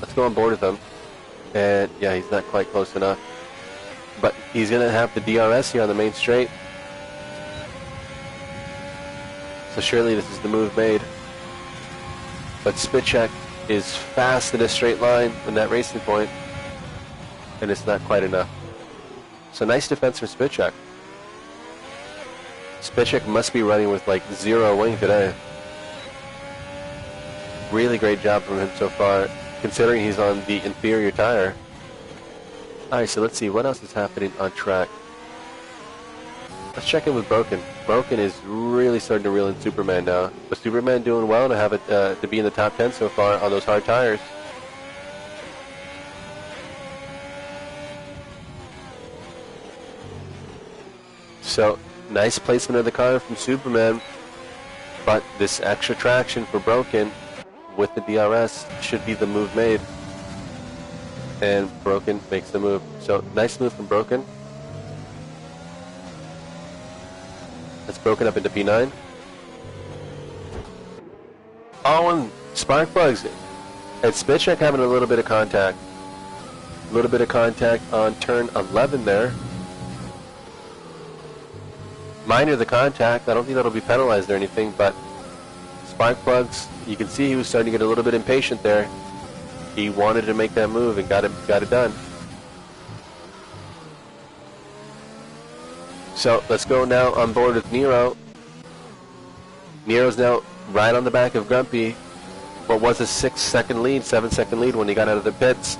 Let's go on board with him. And yeah, he's not quite close enough. But he's going to have the DRS here on the main straight. So surely this is the move made. But Spitcheck is fast in a straight line in that racing point. And it's not quite enough. So nice defense from Spitcheck. Spitcheck must be running with like 0 wing today. Really great job from him so far, considering he's on the inferior tire. Alright, so let's see what else is happening on track. Let's check in with Broken. Broken is really starting to reel in Superman now. But Superman doing well to have it to be in the top 10 so far on those hard tires. So nice placement of the car from Superman, but this extra traction for Broken with the DRS should be the move made. And Broken makes the move. So nice move from Broken. That's Broken up into P9. Oh, and Sparkplugs and Spitcheck having a little bit of contact. A little bit of contact on turn 11 there. Minor the contact. I don't think that'll be penalized or anything, but Sparkplugs, you can see he was starting to get a little bit impatient there. He wanted to make that move and got it done. So let's go now on board with Nero. Nero's now right on the back of Grumpy. What was a 6-second lead, 7-second lead when he got out of the pits.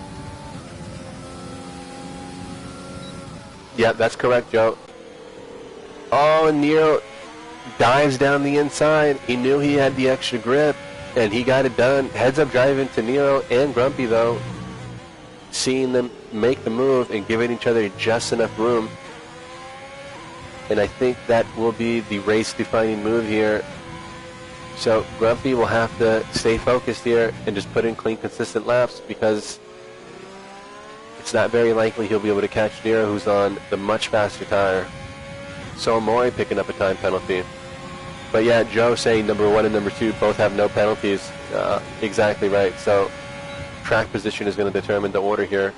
Yeah, that's correct, Joe. Oh, and Nero dives down the inside. He knew he had the extra grip, and he got it done. Heads up driving to Nero and Grumpy, though. Seeing them make the move and giving each other just enough room. And I think that will be the race-defining move here. So Grumpy will have to stay focused here and just put in clean, consistent laps, because it's not very likely he'll be able to catch Nero, who's on the much faster tire. So Mori picking up a time penalty. But yeah, Joe saying number 1 and number 2 both have no penalties. Exactly right. So track position is going to determine the order here.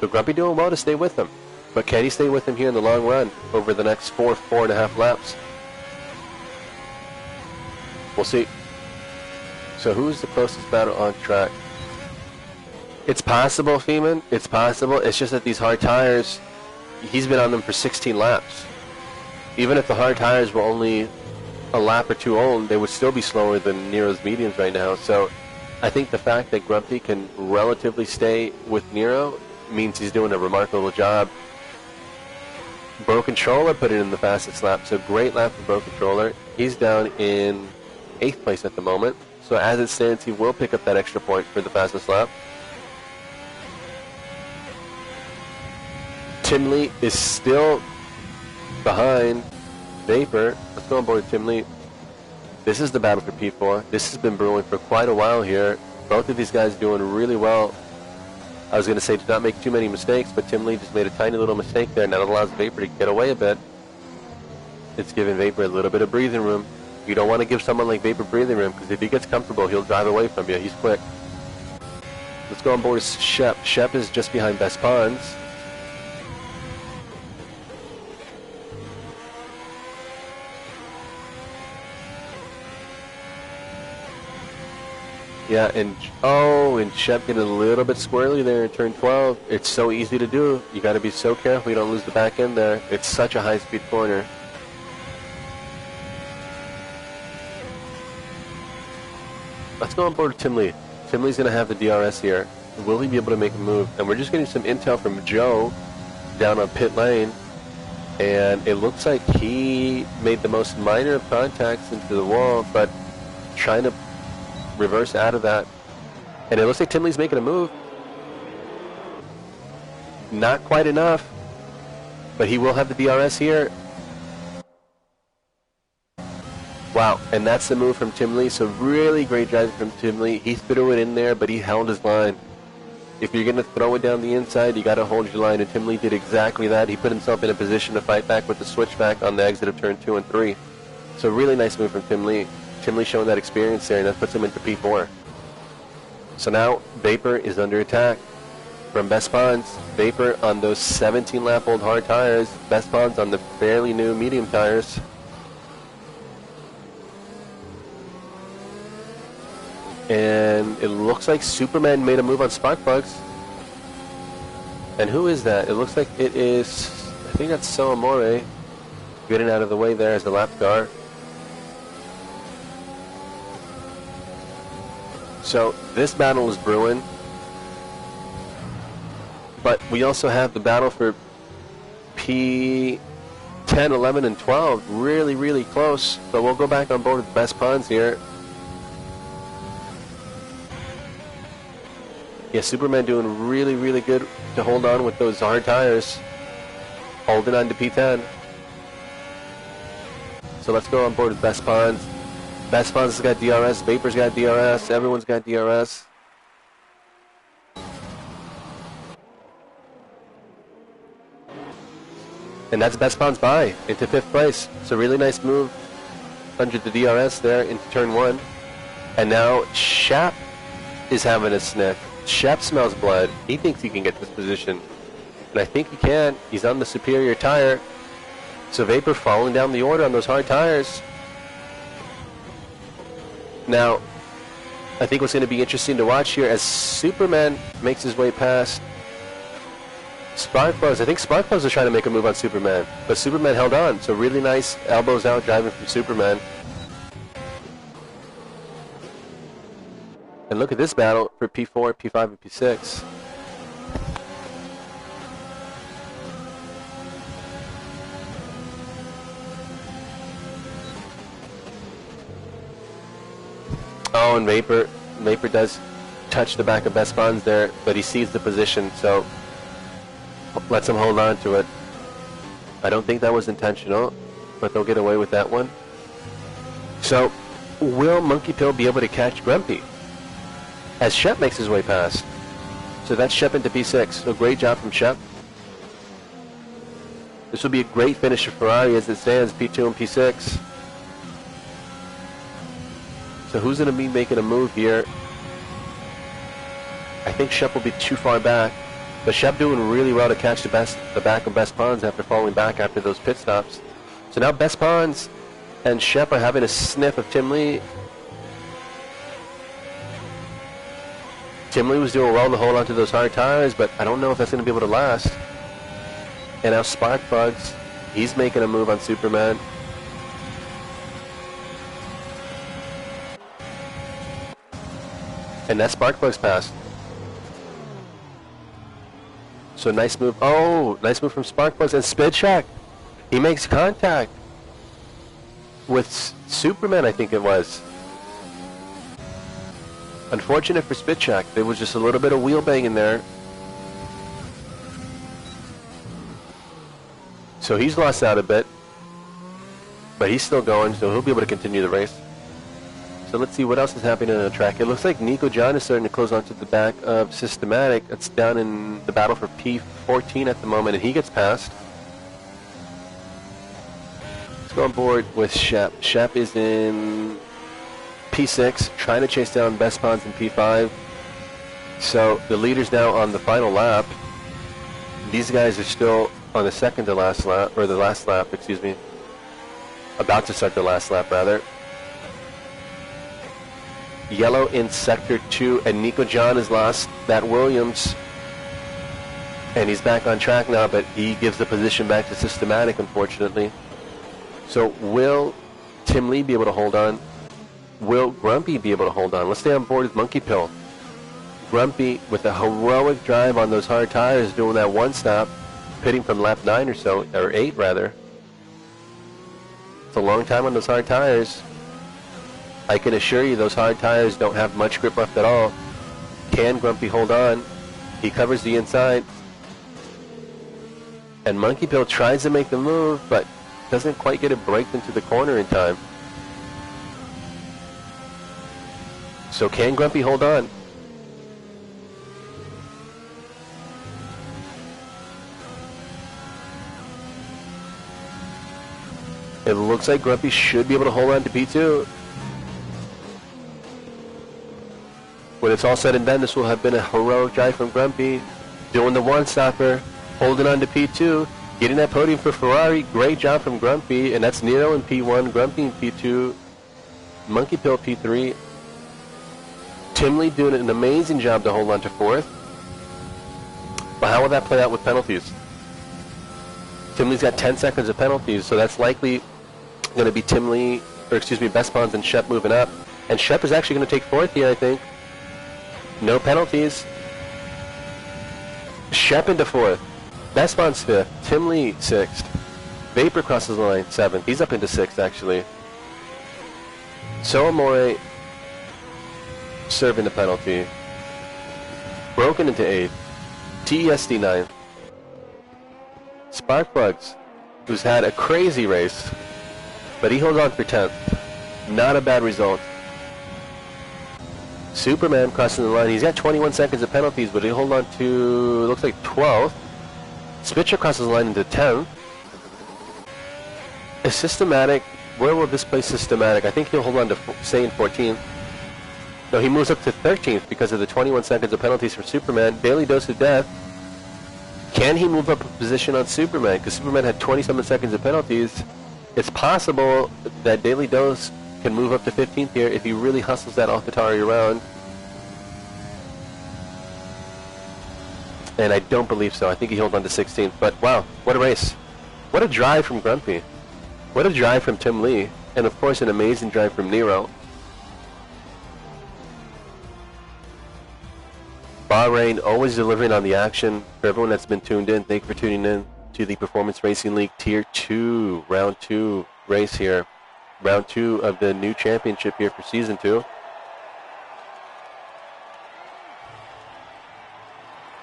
But Grumpy doing well to stay with them. But can he stay with him here in the long run over the next 4.5 laps? We'll see. So who's the closest battle on track? It's possible, Feeman. It's possible. It's just that these hard tires, he's been on them for 16 laps. Even if the hard tires were only a lap or two old, they would still be slower than Nero's mediums right now. So I think the fact that Grumpy can relatively stay with Nero means he's doing a remarkable job. Bro Controller put it in the fastest lap, so great lap for Bro Controller. He's down in 8th place at the moment, so as it stands, he will pick up that extra point for the fastest lap. Tim Lee is still behind Vapor. Let's go on board Tim Lee. This is the battle for P4. This has been brewing for quite a while here. Both of these guys doing really well. I was going to say to not make too many mistakes, but Tim Lee just made a tiny little mistake there, and that allows Vapor to get away a bit. It's giving Vapor a little bit of breathing room. You don't want to give someone like Vapor breathing room, because if he gets comfortable, he'll drive away from you. He's quick. Let's go on board Shep. Shep is just behind Best Pawns. Yeah, and Shep getting a little bit squirrely there in turn 12. It's so easy to do. You got to be so careful you don't lose the back end there. It's such a high-speed corner. Let's go on board Tim Lee. Tim Lee's going to have the DRS here. Will he be able to make a move? And we're just getting some intel from Joe down on pit lane. And it looks like he made the most minor of contacts into the wall, but trying to reverse out of that. And it looks like Tim Lee's making a move. Not quite enough, but he will have the DRS here. Wow, and that's the move from Tim Lee. So really great driving from Tim Lee. He threw it in there, but he held his line. If you're going to throw it down the inside, you got to hold your line, and Tim Lee did exactly that. He put himself in a position to fight back with the switchback on the exit of turn 2 and 3. So really nice move from Tim Lee. Tim Lee showing that experience there, and that puts him into P4. So now Vapor is under attack from Best Pawns. Vapor on those 17-lap-old hard tires. Best Pawns on the fairly new medium tires. And it looks like Superman made a move on spark plugs. And who is that? It looks like it is, I think that's Soamore getting out of the way there as the lap car. So this battle is brewing, but we also have the battle for P10, 11, and 12. Really, really close, but we'll go back on board with the Best Pawns here. Yeah, Superman doing really, really good to hold on with those hard tires, holding on to P10. So let's go on board with Best Pawns. Best Pawns has got DRS, Vapor's got DRS, everyone's got DRS. And that's Best Pawns by into 5th place. So really nice move under the DRS there into turn 1. And now Shep is having a sniff. Shep smells blood. He thinks he can get this position. And I think he can. He's on the superior tire. So Vapor falling down the order on those hard tires. Now, I think what's going to be interesting to watch here as Superman makes his way past Sparkplugs. I think Sparkplugs was trying to make a move on Superman, but Superman held on. So really nice elbows out driving from Superman. And look at this battle for P4, P5, and P6. Oh, and Vapor does touch the back of Best Pawns there, but he sees the position, so lets him hold on to it. I don't think that was intentional, but they'll get away with that one. So, will Monkey Pill be able to catch Grumpy as Shep makes his way past? So that's Shep into P6. So great job from Shep. This will be a great finish for Ferrari as it stands, P2 and P6. So who's going to be making a move here? I think Shep will be too far back. But Shep doing really well to catch the back of Best Pawns after falling back after those pit stops. So now Best Pawns and Shep are having a sniff of Tim Lee. Tim Lee was doing well to hold on to those hard tires, but I don't know if that's going to be able to last. And now Sparkbugs, he's making a move on Superman. And that Sparkbugs passed. So nice move. Oh, nice move from Sparkbugs and Spid Shack. He makes contact with Superman, I think it was. Unfortunate for Spid Shack. There was just a little bit of wheel bang in there. So he's lost out a bit. But he's still going, so he'll be able to continue the race. So let's see what else is happening on the track. It looks like Nico John is starting to close onto the back of Systematic. It's down in the battle for P14 at the moment, and he gets past. Let's go on board with Shep. Shep is in P6, trying to chase down Best Pawns in P5. So the leader's now on the final lap. These guys are still on the second to last lap, or the last lap, excuse me. About to start the last lap, rather. Yellow in Sector 2, and Nico John has lost that Williams. And he's back on track now, but he gives the position back to Systematic, unfortunately. So will Tim Lee be able to hold on? Will Grumpy be able to hold on? Let's stay on board with Monkey Pill. Grumpy, with a heroic drive on those hard tires, doing that one stop, pitting from lap 9 or so, or 8 rather. It's a long time on those hard tires. I can assure you those hard tires don't have much grip left at all. Can Grumpy hold on? He covers the inside. And Monkey Pill tries to make the move, but doesn't quite get it braked into the corner in time. So can Grumpy hold on? It looks like Grumpy should be able to hold on to P2. When it's all said and done, this will have been a heroic drive from Grumpy, doing the one-stopper, holding on to P2, getting that podium for Ferrari. Great job from Grumpy, and that's Nero in P1, Grumpy in P2, Monkey Pill P3. Tim Lee doing an amazing job to hold on to 4th. But how will that play out with penalties? Tim Lee's got 10 seconds of penalties, so that's likely going to be Tim Lee, or excuse me, Best Pawns and Shep moving up. And Shep is actually going to take 4th here, I think. No penalties. Shep into 4th. Best Pawns 5th. Tim Lee 6th. Vapor crosses the line 7th. He's up into 6th, actually. So Amore serving the penalty. Broken into 8th. TESD 9th. Sparkbugs, who's had a crazy race, but he holds on for 10th. Not a bad result. Superman crossing the line. He's got 21 seconds of penalties, but he'll hold on to, looks like 12th. Spitzer crosses the line into 10th. A Systematic, where will this place Systematic? I think he'll hold on to stay in 14th. No, he moves up to 13th because of the 21 seconds of penalties for Superman. Daily Dose of Death. Can he move up a position on Superman? Because Superman had 27 seconds of penalties. It's possible that Daily Dose can move up to 15th here if he really hustles that AlphaTauri around. And I don't believe so. I think he held on to 16th. But wow, what a race. What a drive from Grumpy. What a drive from Tim Lee. And of course an amazing drive from Nero. Bahrain always delivering on the action. For everyone that's been tuned in, thank you for tuning in to the Performance Racing League Tier 2, Round 2 race here. Round 2 of the new championship here for Season 2.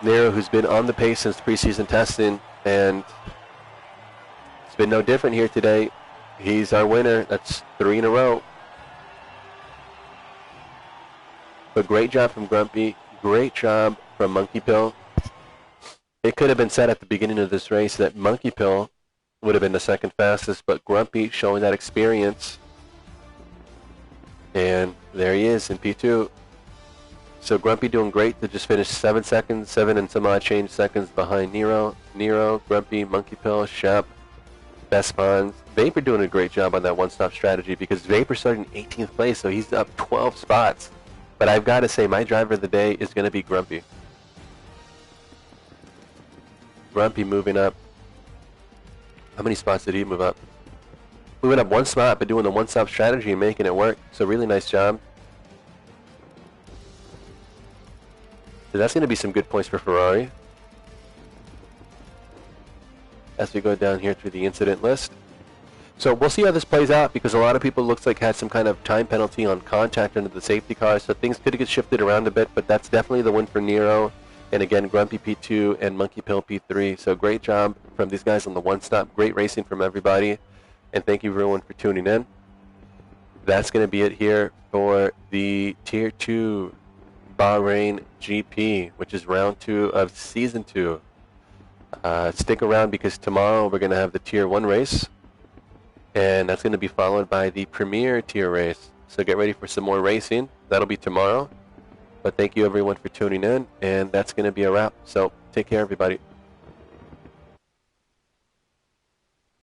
Nero, who's been on the pace since preseason testing, and it's been no different here today. He's our winner. That's 3 in a row. But great job from Grumpy. Great job from Monkey Pill. It could have been said at the beginning of this race that Monkey Pill would have been the second fastest, but Grumpy showing that experience. And there he is in P2. So Grumpy doing great to just finish 7 seconds, 7 and some odd change seconds behind Nero, Grumpy, Monkey Pill, Shep, Best Spawns. Vapor doing a great job on that one-stop strategy because Vapor started in 18th place, so he's up 12 spots. But I've got to say, my driver of the day is going to be Grumpy. Grumpy moving up. How many spots did he move up? Moving up 1 spot, but doing the one-stop strategy and making it work. So really nice job. So that's going to be some good points for Ferrari. As we go down here through the incident list. So we'll see how this plays out because a lot of people looks like had some kind of time penalty on contact under the safety car, so things could get shifted around a bit, but that's definitely the win for Nero. And again, Grumpy P2 and Monkey Pill P3. So great job from these guys on the one-stop. Great racing from everybody. And thank you everyone for tuning in. That's going to be it here for the Tier 2 Bahrain GP, which is round 2 of Season 2. Stick around because tomorrow we're going to have the Tier 1 race, and that's going to be followed by the Premier Tier race. So get ready for some more racing. That'll be tomorrow. But thank you everyone for tuning in, and that's going to be a wrap. So take care everybody.